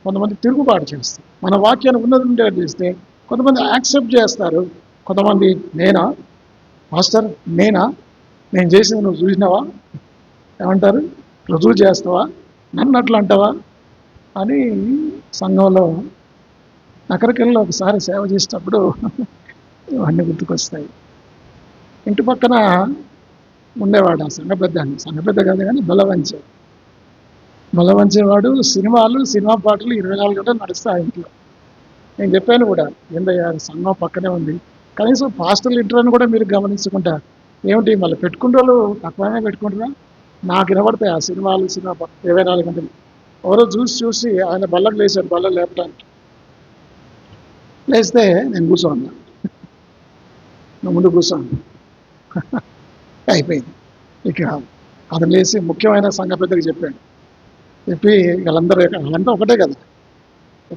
S1: కొంతమంది తిరుగుబాటు చేస్తారు. మన వాక్యాన్ని ఉన్నది చేస్తే కొంతమంది యాక్సెప్ట్ చేస్తారు, కొంతమంది నేనా మాస్టర్, నేను చేసింది నువ్వు చూసినావా, ఏమంటారు, రుజువు చేస్తావా, నన్ను అట్లా అంటావా అని. సంఘంలో నకరికల్లో ఒకసారి సేవ చేసేటప్పుడు ఇవన్నీ గుర్తుకొస్తాయి. ఇంటి పక్కన ఉండేవాడు ఆ సంఘ పెద్ద కాదు కానీ బలవంచేవాడు. సినిమా పాటలు 24 గంటలు నడుస్తాయి ఇంట్లో. నేను చెప్పాను కూడా, ఏందయ్యా సంఘం పక్కనే ఉంది, కనీసం పాస్టర్లు ఇంటర్ని కూడా మీరు గమనించుకుంటా. ఏమిటి మళ్ళీ పెట్టుకుంటారు, తక్కువనే పెట్టుకుంటారా? నాకు వినబడతాయి ఆ సినిమా 24 గంటలు. ఎవరో చూసి ఆయన బల్లకు లేచాడు, బల్ల లేపడానికి లేస్తే నేను కూర్చోన్నా, నువ్వు ముందు కూర్చోను అయిపోయింది. ఇక అతను లేచి ముఖ్యమైన సంఘ పెద్దకి చెప్పాడు. చెప్పి వాళ్ళంతా ఒకటే కదా,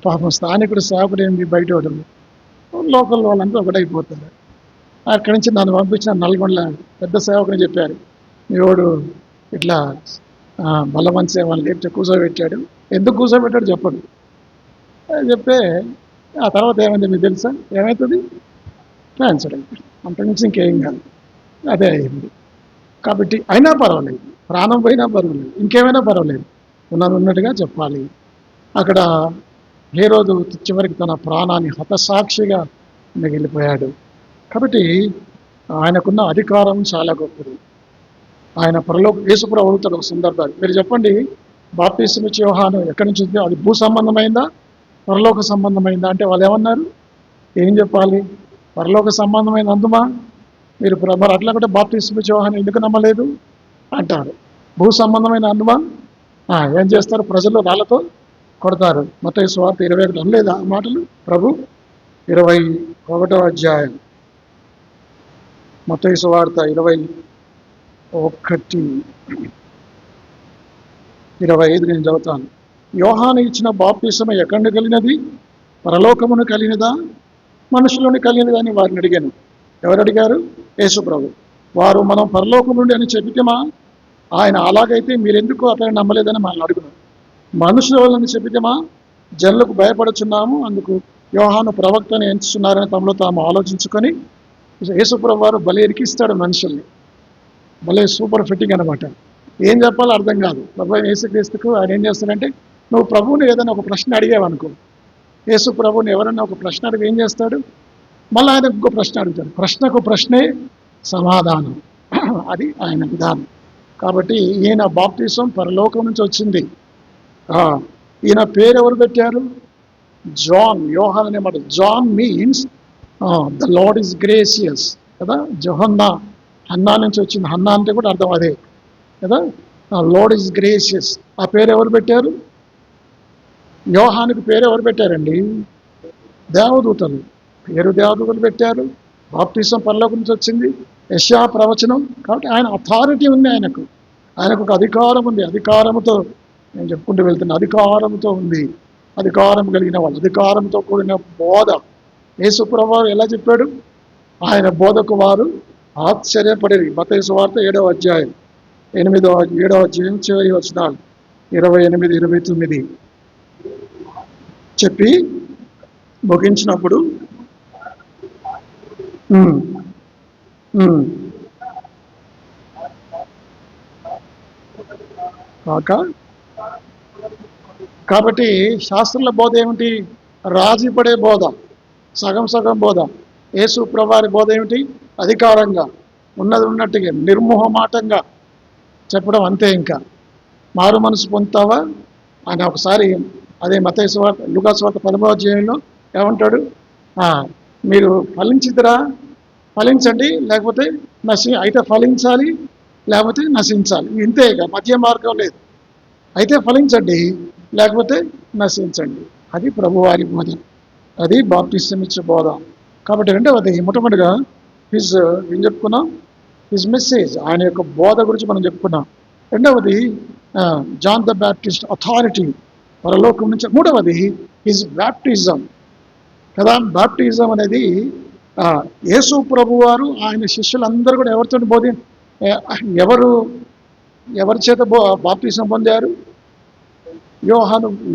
S1: పాపం స్థానికుడు సేవకుడు ఏంటి, బయట వాడు లోకల్ వాళ్ళంతా ఒకటైపోతారు. అక్కడి నుంచి నన్ను పంపించిన నల్గొండ పెద్ద సేవకుని చెప్పారు, మీవాడు ఇట్లా బలవంచే వాళ్ళని లేపితే కూర్చోబెట్టాడు. ఎందుకు కూర్చోబెట్టాడు చెప్పడు. చెప్తే ఆ తర్వాత ఏమైంది మీకు తెలుసా? ఏమవుతుంది? ట్రాన్స్ఫర్ అయిపోయింది. అంతకుమించి ఇంకేం కాదు. అదే అయింది. కాబట్టి అయినా పర్వాలేదు, ప్రాణం పోయినా పర్వాలేదు, ఇంకేమైనా పర్వాలేదు, ఉన్నట్టుగా చెప్పాలి. అక్కడ హేరోదు చివరికి తన ప్రాణాన్ని హతసాక్షిగా మిగిలిపోయాడు. కాబట్టి ఆయనకున్న అధికారం చాలా గొప్పది. ఆయన యేసుప్రభువు అడుగుతాడు ఒక సందర్భాలు, మీరు చెప్పండి, బాప్తిసం ఇచ్చే యోహాను ఎక్కడి నుంచి ఉంది? అది భూ సంబంధమైందా, పరలోక సంబంధమైందా అంటే వాళ్ళు ఏమన్నారు? ఏం చెప్పాలి? పరలోక సంబంధమైన అందుమా మీరు మరి అట్లా కూడా బాప్తిసం ఇచ్చే యోహాను ఎందుకు నమ్మలేదు అంటారు. భూ సంబంధమైన అందుమా ఏం చేస్తారు? ప్రజలు రాళ్లతో కొడతారు. మత్తయి సువార్త 21 అనలేదా ఆ మాటలు ప్రభు? 21వ అధ్యాయం, మత్తయి సువార్త 21:25 నేను చదువుతాను. యోహాను ఇచ్చిన బాప్తిసము ఎక్కడ కలిగినది? పరలోకమును కలిగినదా, మనుషులను కలిగినదా అని వారిని అడిగాను. ఎవరు అడిగారు? యేసు ప్రభు. వారు మనం పరలోకం నుండి అని చెప్పితేమా, ఆయన అలాగైతే మీరెందుకు అతన్ని నమ్మలేదని మనల్ని అడుగును. మనుషుల వల్లని చెప్పితేమా, జనులకు భయపడుచున్నాము, అందుకు యోహాను ప్రవక్తని ఎంచుతున్నారని తమలో తాము ఆలోచించుకొని, యేసుప్రభు వారు భలే ఇరికిస్తాడు మనుషుల్ని. భలే సూపర్ ఫిట్టింగ్ అనమాట. ఏం చెప్పాలో అర్థం కాదు. ప్రభు యేసుక్రీస్తుకు ఆయన ఏం చేస్తాడంటే, నువ్వు ప్రభువుని ఏదైనా ఒక ప్రశ్న అడిగావనుకో, యేసు ప్రభువుని ఎవరన్నా ఒక ప్రశ్న అడిగి ఏం చేస్తాడు, మళ్ళీ ఆయన ఇంకో ప్రశ్న అడుగుతాడు. ప్రశ్నకు ప్రశ్నే సమాధానం. అది ఆయన విధానం. కాబట్టి ఈయన బాప్తిసం పరలోకం నుంచి వచ్చింది. ఈయన పేరు ఎవరు పెట్టారు? జాన్. యోహాన్ అనే మాట. John means the Lord is gracious కదా. జోహన్నా, హన్నా నుంచి వచ్చింది. హన్నా అంటే కూడా అర్థం అదే కదా. Lord is gracious. ఆ పేరు ఎవరు పెట్టారు? యోహానికి పేరు ఎవరు పెట్టారండి? దేవదూతలు. పేరు దేవదూతలు పెట్టారు. బాప్తిసం పరలోకం నుంచి వచ్చింది. యెషయా ప్రవచనం. కాబట్టి ఆయన అథారిటీ ఉంది. ఆయనకు ఒక అధికారం ఉంది. అధికారముతో నేను చెప్పుకుంటూ వెళ్తున్నా. అధికారంతో ఉంది. అధికారం కలిగిన వాళ్ళు, అధికారంతో కూడిన బోధ. యేసు ప్రభువు ఎలా చెప్పాడు? ఆయన బోధకు వారు ఆశ్చర్యపడేది. మత్తయి సువార్త 7వ అధ్యాయం 7వ అధ్యాయం చివరి వచనాలు 28, 29 చెప్పి ముగించినప్పుడు కాబట్టి శాస్త్రుల బోధ ఏమిటి? రాజీ పడే బోధ, సగం సగం బోధ. యేసు ప్రభువారి బోధ ఏమిటి? అధికారంగా, ఉన్నది ఉన్నట్టుగా, నిర్మోహమాటంగా చెప్పడం. అంతే. ఇంకా మారు మనసు పొందుతావా అని ఒకసారి అదే మత్తయి సువార్త, లూకా సువార్త 10వ అధ్యాయంలో ఏమంటాడు? మీరు ఫలించిద్దిరా, ఫలించండి, లేకపోతే అయితే ఫలించాలి, లేకపోతే నశించాలి. ఇంతే. ఇక మధ్య మార్గం లేదు. అయితే ఫలించండి, లేకపోతే నశించండి. అది ప్రభువారి బోధ. అది బాప్టిజం ఇచ్చే బోధ. కాబట్టి రెండవది, మొట్టమొదటిగా ఏం చెప్పుకున్నాం? హిజ్ మెసేజ్, ఆయన యొక్క బోధ గురించి మనం చెప్పుకున్నాం. రెండవది జాన్ ద బ్యాప్టిస్ట్ అథారిటీ, పరలోకం నుంచి. మూడవది హిజ్ బ్యాప్టిజం కదా. బ్యాప్టిజం అనేది యేసు ప్రభువారు ఆయన శిష్యులందరూ కూడా ఎవరితో ఎవరి చేత బాప్టిజం పొందారు?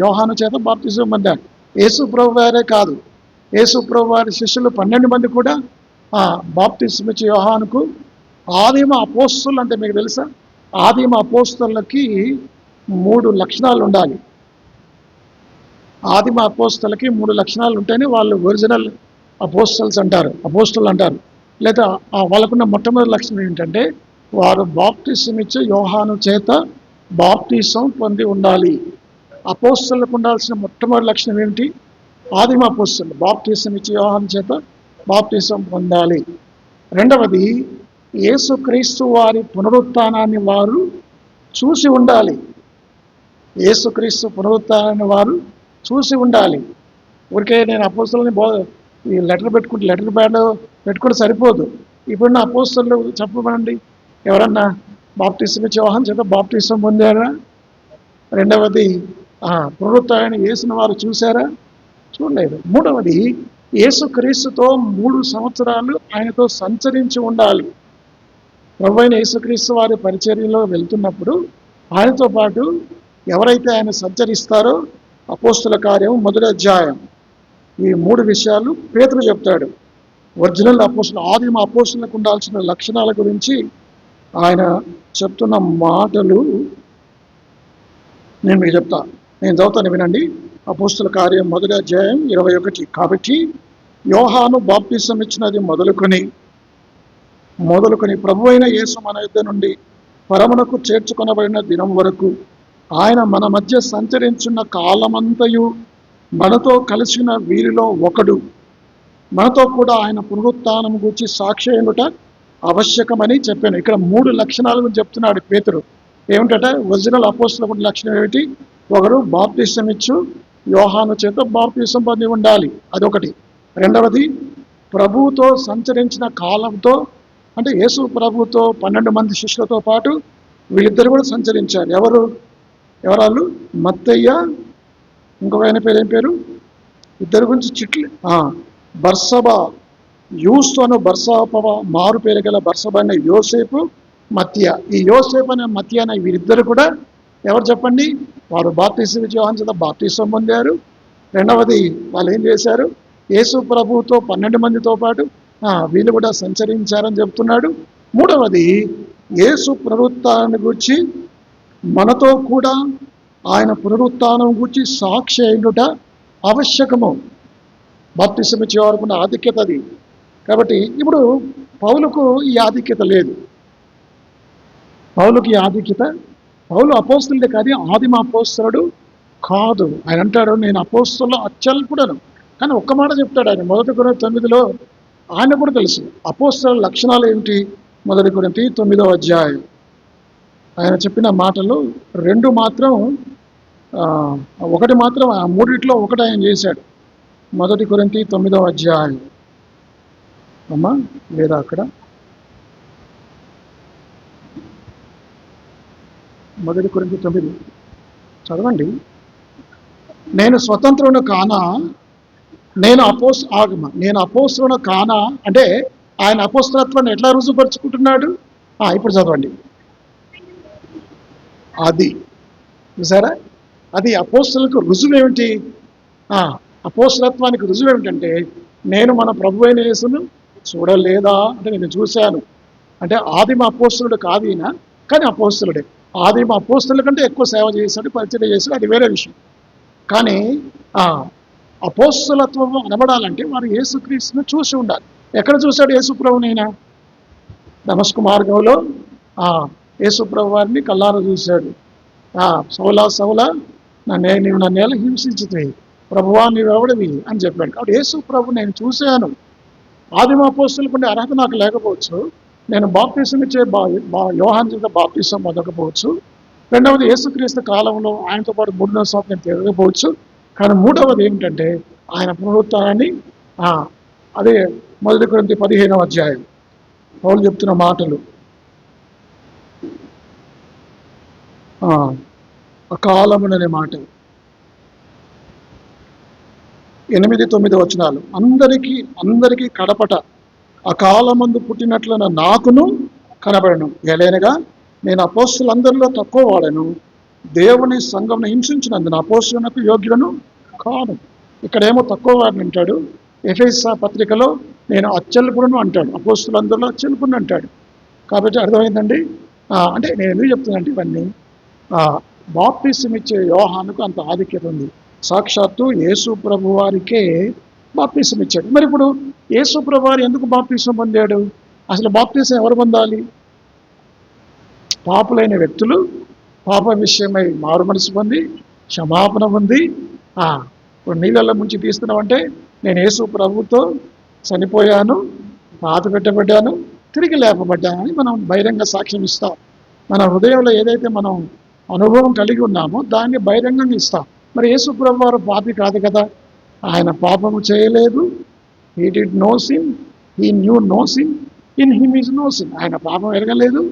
S1: యోహాను చేత బాప్తిజం పొందారు. యేసు ప్రభు వారే కాదు, యేసు ప్రభు వారి శిష్యులు 12 మంది కూడా బాప్తిజం ఇచ్చే యోహానుకు. ఆదిమ అపోస్తలు అంటే మీకు తెలుసా? ఆదిమ అపోస్తలకి 3 లక్షణాలు ఉండాలి. ఆదిమ అపోస్తలకి 3 లక్షణాలు ఉంటేనే వాళ్ళు ఒరిజినల్ అపోస్తలు అంటారు. లేదా వాళ్ళకున్న మొట్టమొదటి లక్షణం ఏంటంటే, వారు బాప్తిజం ఇచ్చే యోహాను చేత బాప్తిజం పొంది ఉండాలి. అపోస్తలకు ఉండాల్సిన మొట్టమొదటి లక్షణం ఏమిటి? ఆదిమ అపోస్తలు బాప్తిజం ఇచ్చే యోహాను చేత బాప్తిజం పొందాలి. రెండవది, యేసుక్రీస్తు వారి పునరుత్థానాన్ని వారు చూసి ఉండాలి. యేసుక్రీస్తు పునరుత్థానాన్ని వారు చూసి ఉండాలి. ఊరికే నేను అపోస్తలని ఈ లెటర్ ప్యాడ్ పెట్టుకుంటే సరిపోదు. ఇప్పుడున్న అపోస్తలు చెప్పమండి, ఎవరన్నా బాప్తిజం ఇచ్చే యోహాను చేత బాప్తిజం పొందారా? రెండవది, పునరుత్థానాన్ని యేసుని వారు చూశారా? చూడలేదు. మూడవది, యేసుక్రీస్తుతో 3 సంవత్సరాలు ఆయనతో సంచరించి ఉండాలి. ప్రభువైన యేసుక్రీస్తు వారి పరిచర్యలో వెళ్తున్నప్పుడు ఆయనతో పాటు ఎవరైతే ఆయన సంచరిస్తారో, అపోస్తుల కార్యం 1వ అధ్యాయం, ఈ 3 విషయాలు పేతురు చెప్తాడు. ఒరిజినల్ అపోస్తులు, ఆదిమ అపోస్తులకు ఉండాల్సిన లక్షణాల గురించి ఆయన చెప్తున్న మాటలు నేను మీకు చెప్తా. నేను చదువుతాను, వినండి. అపోస్తుల కార్యం 1వ అధ్యాయం 21. కాబట్టి యోహాను బాప్తిసం ఇచ్చినది మొదలుకొని ప్రభువైన యేసు మన యుద్ధ నుండి పరమునకు చేర్చుకొనబడిన దినం వరకు ఆయన మన మధ్య సంచరించున్న కాలమంతయు మనతో కలిసిన వీరిలో ఒకడు, మనతో కూడా ఆయన పునరుత్థానం గురించి సాక్షి అయినట ఆవశ్యకమని చెప్పాను. ఇక్కడ 3 లక్షణాల గురించి చెప్తున్నాడు పేతురు. ఏమిటంటే, ఒరిజినల్ అపోస్తలకు లక్షణం ఏమిటి? ఒకరు బాప్తిసం ఇచ్చు యోహాను చేత బాప్తిసం పొంది ఉండాలి, అదొకటి. రెండవది ప్రభువుతో సంచరించిన కాలంతో, అంటే యేసు ప్రభువుతో 12 మంది శిష్యులతో పాటు వీళ్ళిద్దరు కూడా సంచరించారు. ఎవరాళ్ళు? మత్తయ్య, ఇంకొక ఆయన పేరు ఏం పేరు? ఇద్దరు గురించి చిట్లు. బర్సబా, యూస్తోను బర్సాపవ మారు పేరు గల బర్సబా అనే యోసేపు, మత్తియ. ఈ యోసేపు అనే మత్తియ అనే వీరిద్దరు కూడా ఎవరు చెప్పండి? వారు బాప్తిసం ఇచ్చి యోహాను చేత బాప్తిసం పొందారు. రెండవది వాళ్ళు ఏం చేశారు? యేసు ప్రభువుతో 12 మందితో పాటు వీళ్ళు కూడా సంచరించారని చెప్తున్నాడు. మూడవది యేసు పునరుత్థానాన్ని గురించి మనతో కూడా ఆయన పునరుత్థానం గురించి సాక్షి అయినట ఆవశ్యకము. బాప్తిసం ఇచ్చే వారికి ఉన్న ఆధిక్యత అది. కాబట్టి ఇప్పుడు పౌలుకు ఈ ఆధిక్యత లేదు. పౌలుకి ఈ ఆధిక్యత, పౌలు అపోస్తులుడే కానీ ఆదిమ అపోస్తలుడు కాదు. ఆయన అంటాడు, నేను అపోస్తలులో అత్యల్పుడను. కానీ ఒక్క మాట చెప్తాడు ఆయన 1 కొరింథీ 9లో. ఆయన కూడా తెలుసు అపోస్తలుల లక్షణాలు ఏమిటి. 1 కొరింథీ 9వ అధ్యాయం ఆయన చెప్పిన మాటలు రెండు మాత్రం, ఒకటి మాత్రం ఆ మూడిట్లో ఒకటి ఆయన చేశాడు. 1 కొరింథీ 9వ అధ్యాయం అమ్మా లేదా అక్కడ 1 కొరింథీ 9 చదవండి. నేను స్వతంత్రుని కానా, నేను అపోస్తలుని కానా అంటే ఆయన అపోస్తలత్వాన్ని ఎట్లా రుజుపరుచుకుంటున్నాడు? ఇప్పుడు చదవండి. అది చూసారా, అది అపోస్తలకు రుజువు ఏమిటి? అపోస్తలత్వానికి రుజువు ఏమిటంటే, నేను మన ప్రభు అయిన యేసును చూడలేదా అంటే నేను చూశాను. అంటే ఆదిమ అపోస్తలుడు కాదు ఈయన, కానీ అపోస్తలుడే. ఆదిమ అపోస్తలుల కంటే ఎక్కువ సేవ చేశాడు, పరిచయం చేశాడు, అది వేరే విషయం. కానీ అపోస్తలత్వం అనబడాలంటే వారు యేసుక్రీస్తును చూసి ఉండాలి. ఎక్కడ చూశాడు యేసు ప్రభునైనా? దమస్కు మార్గంలో యేసు ప్రభు వారిని కల్లారా చూశాడు. సౌలా నీవు నన్ను ఎలా హింసించితివి, ప్రభువా నీవెవడివి అని చెప్పాడు. కాబట్టి యేసు ప్రభు నేను చూశాను. ఆదిమ అపోస్తలులకు ఉండే అర్హత నాకు లేకపోవచ్చు, నేను బాప్తిసం ఇచ్చే యోహాను చేత బాప్తిసం పొందకపోవచ్చు, రెండవది యేసుక్రీస్తు కాలంలో ఆయనతో పాటు 3వ సంవత్సరం నేను తిరగకపోవచ్చు. కానీ మూడవది ఏమిటంటే ఆయన పునరుత్థానాన్ని, అదే 1 కొరింథీ 15వ అధ్యాయం పౌలు చెప్తున్న మాటలు, అకాలముననే మాట 8-9 వచనాలు. అందరికీ కడపట అకాలమందు పుట్టినట్లున్న నాకును కనబడను. ఎలైనగా నేను అపోస్తలులందరిలో తక్కువ వాడను, దేవుని సంఘమును హింసించినందున అపోస్తలునకు యోగ్యులను కాను. ఇక్కడేమో తక్కువ వాడిని అంటాడు. ఎఫెసా పత్రికలో నేను అత్యల్పుడును అంటాడు, అపోస్తలులందరిలో అత్యల్పుడును అంటాడు. కాబట్టి అర్థమైందండి. అంటే నేను ఎందుకు చెప్తున్నానంటే ఇవన్నీ, బాప్తిసం ఇచ్చే యోహానుకు అంత ఆధిక్యత ఉంది. సాక్షాత్తు యేసు ప్రభు వారికే బాప్తిసం ఇచ్చాడు. మరి ఇప్పుడు యేసు ప్రభు వారు ఎందుకు బాప్తిసం పొందాడు? అసలు బాప్తిసం ఎవరు పొందాలి? పాపులైన వ్యక్తులు పాప విషయమై మారు మనసు పొంది క్షమాపణ పొంది, ఇప్పుడు నీళ్ళల్లో ముంచి తీస్తున్నామంటే నేను యేసు ప్రభుతో చనిపోయాను, పాత పెట్టబడ్డాను, తిరిగి లేపబడ్డాను అని మనం బహిరంగ సాక్ష్యం ఇస్తాం. మన హృదయంలో ఏదైతే మనం అనుభవం కలిగి ఉన్నామో దాన్ని బహిరంగంగా ఇస్తాం. మరి యేసు ప్రభు వారు పాపి కాదు కదా, ఆయన పాపము చేయలేదు. He did no sin, he knew no sin, in him is no sin. ఆయన పాపం ఎరగలేదు,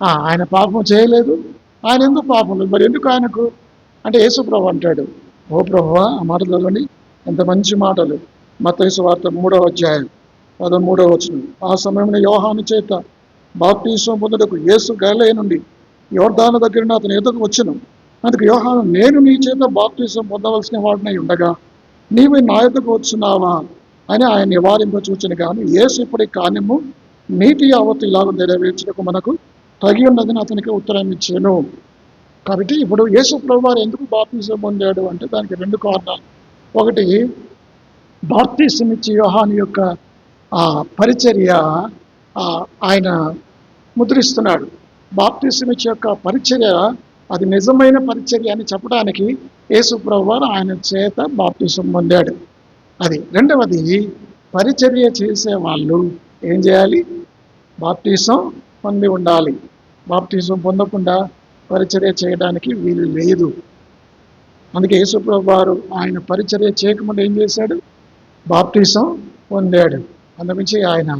S1: ఆయన పాపం చేయలేదు. ఆయన ఎందుకు పాపం లేదు? మరి ఎందుకు ఆయనకు అంటే యేసు ప్రభు అంటాడు, ఓ ప్రభువా, ఆ మాటలు చదవండి, ఎంత మంచి మాటలు. మత్తయి సువార్త 3వ అధ్యాయం 13వ వచనం. ఆ సమయంలో యోహాను చేత బాప్తిసం పొందుటకు యేసు గలిలయ నుండి యోర్దాను దగ్గర అతని ఎదుగు వచ్చెను. అందుకు యోహాను, నేను నీ చేత బాప్తిసం పొందవలసిన వాడినై ఉండగా నీవు నా ఎదుగు వచ్చున్నావా అని ఆయన నివారింప చూచను. కానీ యేసు ఇప్పటి కార్యము నీటి యావత్తు ఇలాగ నెరవేర్చుటకు మనకు తగి ఉన్నదని అతనికి ఉత్తరం ఇచ్చాను. కాబట్టి ఇప్పుడు యేసు ప్రభు వారు ఎందుకు బాప్తిసం పొందాడు అంటే దానికి 2 కారణాలు. ఒకటి, బాప్తిసం ఇచ్చే యోహాను యొక్క పరిచర్య ఆయన ముద్రిస్తున్నాడు. బాప్తిసం ఇచ్చే యొక్క పరిచర్య అది నిజమైన పరిచర్య అని చెప్పడానికి యేసు ప్రభు వారు ఆయన చేత బాప్తిసం పొందాడు. అది. రెండవది, పరిచర్య చేసే వాళ్ళు ఏం చేయాలి? బాప్తిసం పొంది ఉండాలి. బాప్తిసం పొందకుండా పరిచర్య చేయడానికి వీలు లేదు. అందుకే యేసు ప్రభు వారు ఆయన పరిచర్య చేయకముందు ఏం చేశాడు? బాప్టిజం పొందాడు. అందుమించి ఆయన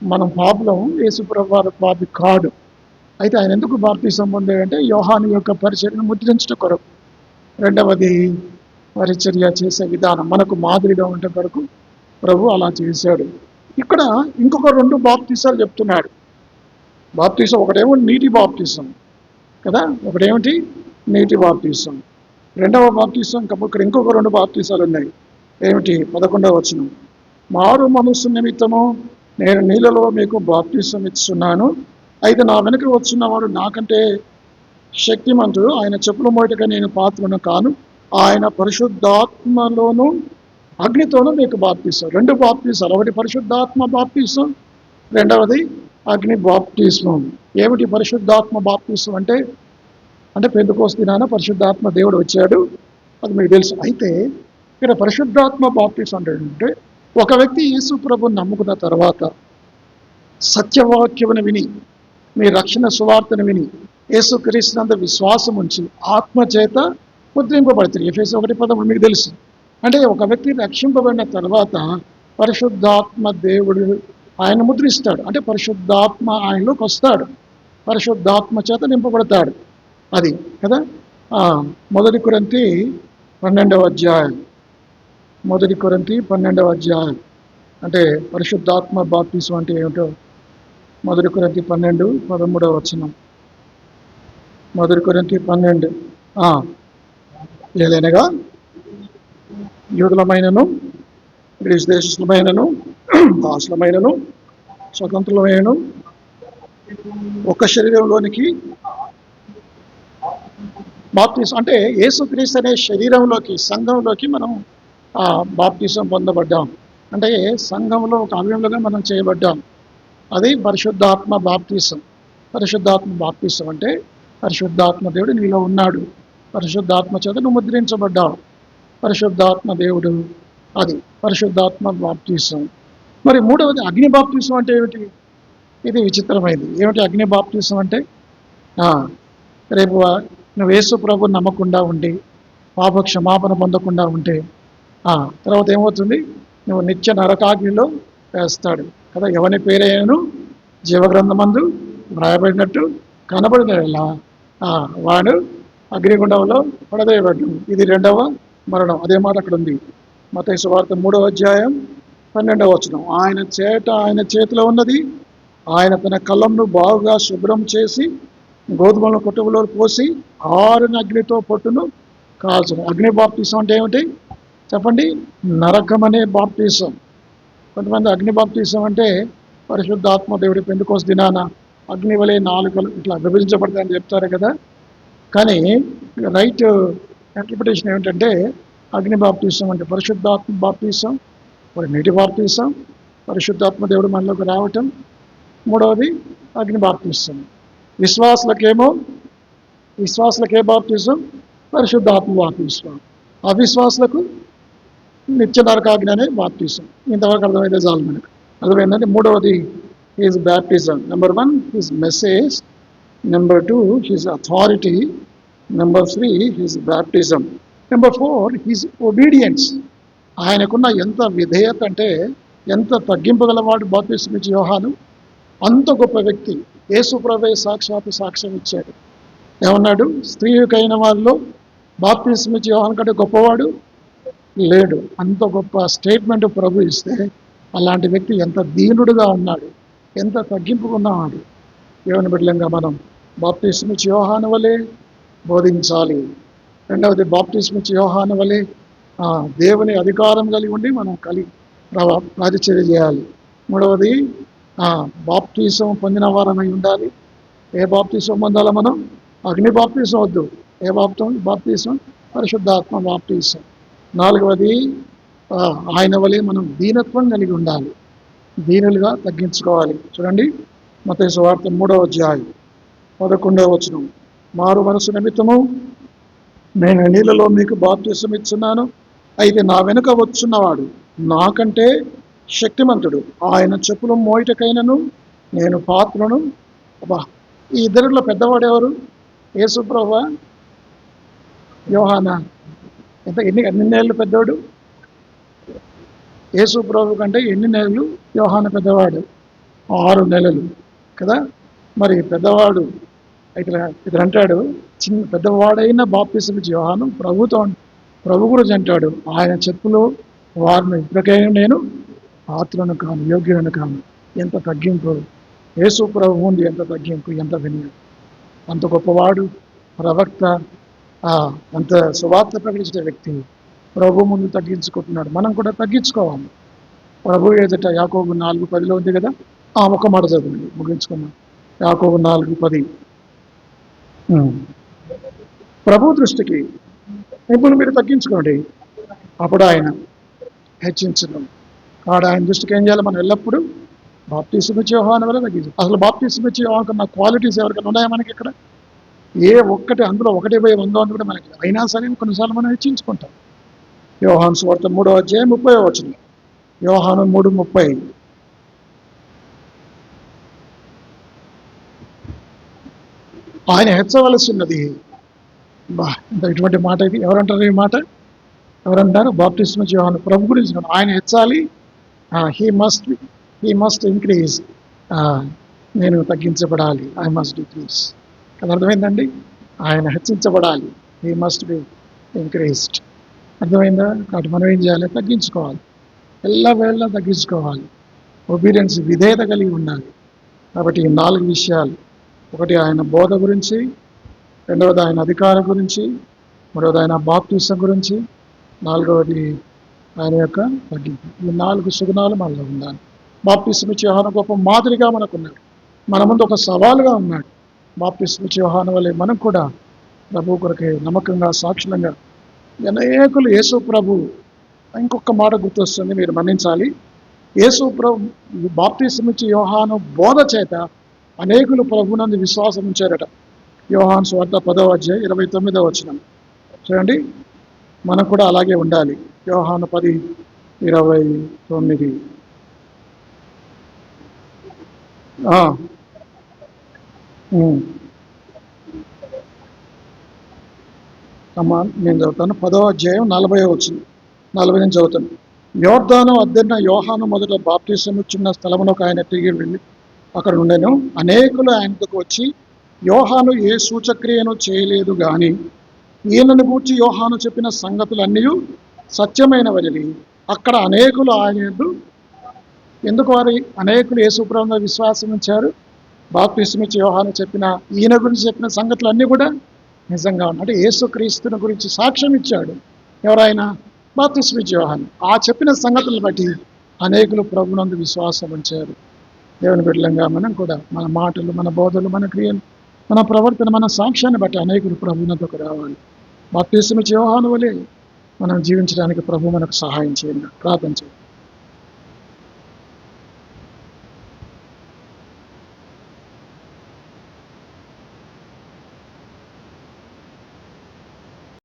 S1: మనం పాపులం, యేసుప్రభు వారు పాపి కాడు. అయితే ఆయన ఎందుకు బాప్టిజం పొందాడంటే యోహాను యొక్క పరిచర్యను ముద్రించడం కొరకు. రెండవది పరిచర్య చేసే విధానం మనకు మాదిరిగా ఉండే కొరకు ప్రభు అలా చేశాడు. ఇక్కడ ఇంకొక 2 బాప్టిజాలు చెప్తున్నాడు. బాప్టిజం ఒకటేమో నీటి బాప్టిజం కదా, ఒకటేమిటి నీటి బాప్టిజం. రెండవ బాప్టిజం ఇక్కడ ఇంకొక 2 బాప్టిజాలు ఉన్నాయి. ఏమిటి? 11వ వచనం, మారు మనస్సు నిమిత్తము నేను నీళ్ళలో మీకు బాప్టిజం ఇస్తున్నాను, అయితే నా వెనుక వచ్చున్నవాడు నాకంటే శక్తిమంతుడు, ఆయన చెప్పుల మోయటగా నేను పాత్రను కాను, ఆయన పరిశుద్ధాత్మలోను అగ్నితోనూ మీకు బాప్టిజం. 2 బాప్టిజాలు, ఒకటి పరిశుద్ధాత్మ బాప్టిజం, రెండవది అగ్ని బాప్టిజం. ఏమిటి పరిశుద్ధాత్మ బాప్టిజం అంటే పెంతెకోస్తు దినాన పరిశుద్ధాత్మ దేవుడు వచ్చాడు, అది మీకు తెలుసు. అయితే ఇక్కడ పరిశుద్ధాత్మ బాప్టిజం అంటే ఒక వ్యక్తి యేసు ప్రభువుని నమ్ముకున్న తర్వాత సత్యవాక్యమును విని, మీ రక్షణ సువార్తను విని, యేసుక్రీస్తునందు విశ్వాసం ఉంచి ఆత్మ చేత ముద్రింపబడుతుంది. ఎఫెసీ 1:13 మీకు తెలుసు. అంటే ఒక వ్యక్తి రక్షింపబడిన తర్వాత పరిశుద్ధాత్మ దేవుడు ఆయన ముద్రిస్తాడు. అంటే పరిశుద్ధాత్మ ఆయనలోకి వస్తాడు, పరిశుద్ధాత్మ చేత నింపబడతాడు. అది కదా. 1 కొరింథీ 12వ అధ్యాయం, 1 కొరింథీ 12వ అధ్యాయం అంటే పరిశుద్ధాత్మ బాప్టిజం అంటే ఏమిటో 1 కొరింథీ 12:13 వచనం. 1 కొరింథీ 12, ఏదైనగా యూదులమైనను గ్రీసు దేశస్థులమైనను దాసులమైనను స్వతంత్రులమైనను ఒక శరీరంలోనికి బాప్టిజం అంటే యేసుక్రీస్తు అనే శరీరంలోకి, సంఘంలోకి మనం బాప్టిజం పొందబడ్డాం. అంటే సంఘంలో ఒక అవయవంగా మనం చేయబడ్డాం. అది పరిశుద్ధాత్మ బాప్టిజం. పరిశుద్ధాత్మ బాప్టిజం అంటే పరిశుద్ధాత్మ దేవుడు నీలో ఉన్నాడు, పరిశుద్ధాత్మ చేత నువ్వు ముద్రించబడ్డావు, పరిశుద్ధాత్మ దేవుడు, అది పరిశుద్ధాత్మ బాప్టిజం. మరి మూడవది అగ్ని బాప్టిజం అంటే ఏమిటి? ఇది విచిత్రమైనది. ఏమిటి అగ్ని బాప్టిజం అంటే? రేపు నువ్వు యేసు ప్రభువుని నమ్మకుండా ఉండి పాప క్షమాపణ పొందకుండా ఉంటే తర్వాత ఏమవుతుంది? నువ్వు నిత్య నరకాగ్నిలో వేస్తాడు కదా. ఎవని పేరైనను జీవగ్రంథమందు వ్రాయబడినట్టు కనబడిన వాడు అగ్నిగుండంలో పడవేయబడ్డు. ఇది 2వ మరణం. అదే మాట అక్కడ ఉంది. మత్తయి సువార్త 3వ అధ్యాయం 12వ వచనం, ఆయన చేతిలో ఉన్నది, ఆయన తన కళ్ళంను బాగుగా శుభ్రం చేసి గోధుమలను కొట్టులో పోసి ఆరిన అగ్నితో పొట్టును కాల్చును. అగ్ని బాప్టిజం అంటే ఏమిటి చెప్పండి? నరకం అనే బాప్టిజం. కొంతమంది అగ్ని బాప్టిజం అంటే పరిశుద్ధాత్మ దేవుడి పెంతెకోస్తు దినాన అగ్ని వలె నాలుకలు ఇట్లా విభజించబడతాయని చెప్తారు కదా. కానీ రైట్ ఇంటర్ప్రిటేషన్ ఏమిటంటే అగ్ని బాప్టిజం అంటే పరిశుద్ధాత్మ బాప్టిజం, నీటి బాప్టిజం, పరిశుద్ధాత్మ దేవుడు మనలోకి రావటం. మూడవది అగ్ని బాప్టిజం. విశ్వాసులకే బాప్టిజం పరిశుద్ధాత్మ బాప్టిజం, అవిశ్వాసులకు నిత్య నరకాగ్ని అనే బాప్టిజం. ఇంతవరకు అర్థమైతే చాలు మనకు. అర్థమైందంటే మూడవది his baptism. Number 1 his message, number 2 his authority, number 3 his baptism, number 4 his obedience. ఆయనకున్న ఎంత విధేయత అంటే ఎంత తగ్గింపగలవాడు బాప్టిజం ఇచ్చి యోహాను. అంత గొప్ప వ్యక్తి. యేసు ప్రభువే సాక్ష్యం ఇచ్చాడు. ఏమన్నాడు? స్త్రీకైన వాళ్ళలో బాప్టిజం ఇచ్చి యోహాను కంటే గొప్పవాడు లేడు. అంత గొప్ప స్టేట్మెంట్ ప్రభు ఇస్తే అలాంటి వ్యక్తి ఎంత దీనుడుగా ఉన్నాడు, ఎంత తగ్గింపుకున్నవాడు. దేవుని బిడ్డలంగా మనం బాప్టిజం ఇచ్చి యోహాను వలె బోధించాలి. రెండవది బాప్టిజం ఇచ్చి యోహాను వలె దేవుని అధికారం కలిగి ఉండి మనం పరిచర్య చేయాలి. మూడవది బాప్టిజం పొందిన వారమై ఉండాలి. ఏ బాప్టిజం పొందాలో మనం? అగ్ని బాప్టిజం వద్దు. ఏ బాప్టిజం? పరిశుద్ధాత్మ బాప్టిజం. నాలుగవది ఆయన వలె మనం దీనత్వం కలిగి ఉండాలి, దీనులుగా తగ్గించుకోవాలి. చూడండి మత్తయి సువార్త 3వ అధ్యాయం 11వ వచనం, మారు మనసు నిమిత్తము నేను నీళ్ళలో మీకు బాప్టిజం ఇస్తున్నాను, అయితే నా వెనుక వచ్చున్నవాడు నాకంటే శక్తిమంతుడు, ఆయన చెప్పులు మోయటకైనను నేను పాత్రను. ఈ ఇద్దరిలో పెద్దవాడు ఎవరు? యేసు ప్రభువా, యోహానా? ఎన్నేళ్ళు పెద్దవాడు? యేసు ప్రభు కంటే ఎన్ని నెలలు యోహాను పెద్దవాడు? 6 నెలలు కదా. మరి పెద్దవాడు ఇతను అంటాడు, పెద్దవాడైన బాప్తిసం ఇచ్చే యోహాను ప్రభు గురించి అంటాడు, ఆయన చెప్పులు వారిని ఇప్పటికైనా నేను పాత్రను కాను, యోగ్యులను కాను. ఎంత తగ్గింపు! యేసు ప్రభు ముందు ఎంత తగ్గింపు, ఎంత వినయం! అంత గొప్పవాడు, ప్రవక్త, అంత సువార్త ప్రకటించిన వ్యక్తి ప్రభు ముందు తగ్గించుకుంటున్నాడు. మనం కూడా తగ్గించుకోవాలి. ప్రభు ఎదుట యాకోబు 4:10 ఉంది కదా. ఒక మాట చదువుంది, ముగించుకున్నాం. యాకోబు 4:10. ప్రభు దృష్టికి ఇప్పుడు మీరు తగ్గించుకోండి, అప్పుడు ఆయన హెచ్చించడం. వాడు ఆయన దృష్టికి ఏం చేయాలి? మనం ఎల్లప్పుడూ బాప్తిసం ఇచ్చే యోహాను వల్ల తగ్గించు. అసలు బాప్తిసం ఇచ్చే యోహానుకున్న క్వాలిటీస్ ఎవరికైనా ఉన్నాయా మనకి ఇక్కడ? ఏ ఒక్కటి అందులో 1/100 కూడా మనకి. అయినా సరే కొన్నిసార్లు మనం హెచ్చించుకుంటాం. యోహాను సువార్త 3:30. యోహాను 3:30. ఆయన హెచ్చవలసినది. ఇటువంటి మాట ఇది. ఎవరంటారు ఈ మాట? ఎవరంటారు? బాప్తిస్మ యోహాను ప్రభు గురించి ఆయన హెచ్చాలి, హీ మస్ట్ ఇంక్రీజ్, నేను తగ్గించబడాలి, ఐ మస్ట్ డిక్రీజ్. అది అర్థమైందండి? ఆయన హెచ్చించబడాలి, హీ మస్ట్ బి ఇంక్రీజ్డ్. అర్థమైందా? కాబట్టి మనం ఏం చేయాలి? తగ్గించుకోవాలి, ఎల్లవేళ తగ్గించుకోవాలి. ఒబీడియన్స్, విధేయత కలిగి ఉండాలి. కాబట్టి ఈ 4 విషయాలు, ఒకటి ఆయన బోధ గురించి, రెండవది ఆయన అధికారం గురించి, మూడవది ఆయన బాప్తిసం గురించి, నాలుగవది ఆయన యొక్క తగ్గింపు. ఈ 4 సుగుణాలు మనలో ఉండాలి. బాప్తిసం ఇచ్చే యోహాను గొప్ప మాదిరిగా మనకున్నాడు, మన ముందు ఒక సవాలుగా ఉన్నాడు. బాప్తిసం ఇచ్చే యోహాను వల్లే మనం కూడా ప్రభు కొరకే నమ్మకంగా, సాక్షులంగా అనేకులు యేసు ప్రభు. ఇంకొక మాట గుర్తొస్తుంది, మీరు మన్నించాలి. యేసు ప్రభు బాప్తిసం ఇచ్చే యోహాను బోధ చేత అనేకులు ప్రభునందు విశ్వాసం ఉంచారట. యోహాను సువార్త 10:29. చూడండి, మనం కూడా అలాగే ఉండాలి. యోహాను 10:29. నేను చదువుతాను. 10:40. 40 నుంచి చదువుతాను. యోర్దాను అద్దెన్న యోహాను మొదట బాప్తిసం ఇచ్చిన స్థలమునకు ఆయన తిరిగి వెళ్ళి అక్కడ ఉండెను. అనేకులు ఆయనకు వచ్చి, యోహాను ఏ సూచక్రియను చేయలేదు గాని ఈయనను గూర్చి యోహాను చెప్పిన సంగతులన్నీ సత్యమైనవని అక్కడ అనేకులు ఆయన ఎందుకు వారి అనేకులు యేసు ప్రభువులో విశ్వాసం ఉంచారు? బాప్తిసం ఇచ్చి యోహాను చెప్పిన, ఈయన గురించి చెప్పిన సంగతులన్నీ కూడా నిజంగా ఉన్నాయి. అంటే యేసు క్రీస్తుని గురించి సాక్ష్యం ఇచ్చాడు ఎవరైనా? బాప్తిసం ఇచ్చి యోహాను. ఆ చెప్పిన సంగతులను బట్టి అనేకులు ప్రభువునందు విశ్వాసం ఉంచారు. దేవుని బిడ్డలంగా మనం కూడా మన మాటలు, మన బోధలు, మన క్రియలు, మన ప్రవర్తన, మన సాక్ష్యాన్ని బట్టి అనేకులు ప్రభువునందుకు రావాలి. బాప్తిసం ఇచ్చి యోహాను వలె మనం జీవించడానికి ప్రభు మనకు సహాయం చేయండి. ప్రార్థన చేయండి.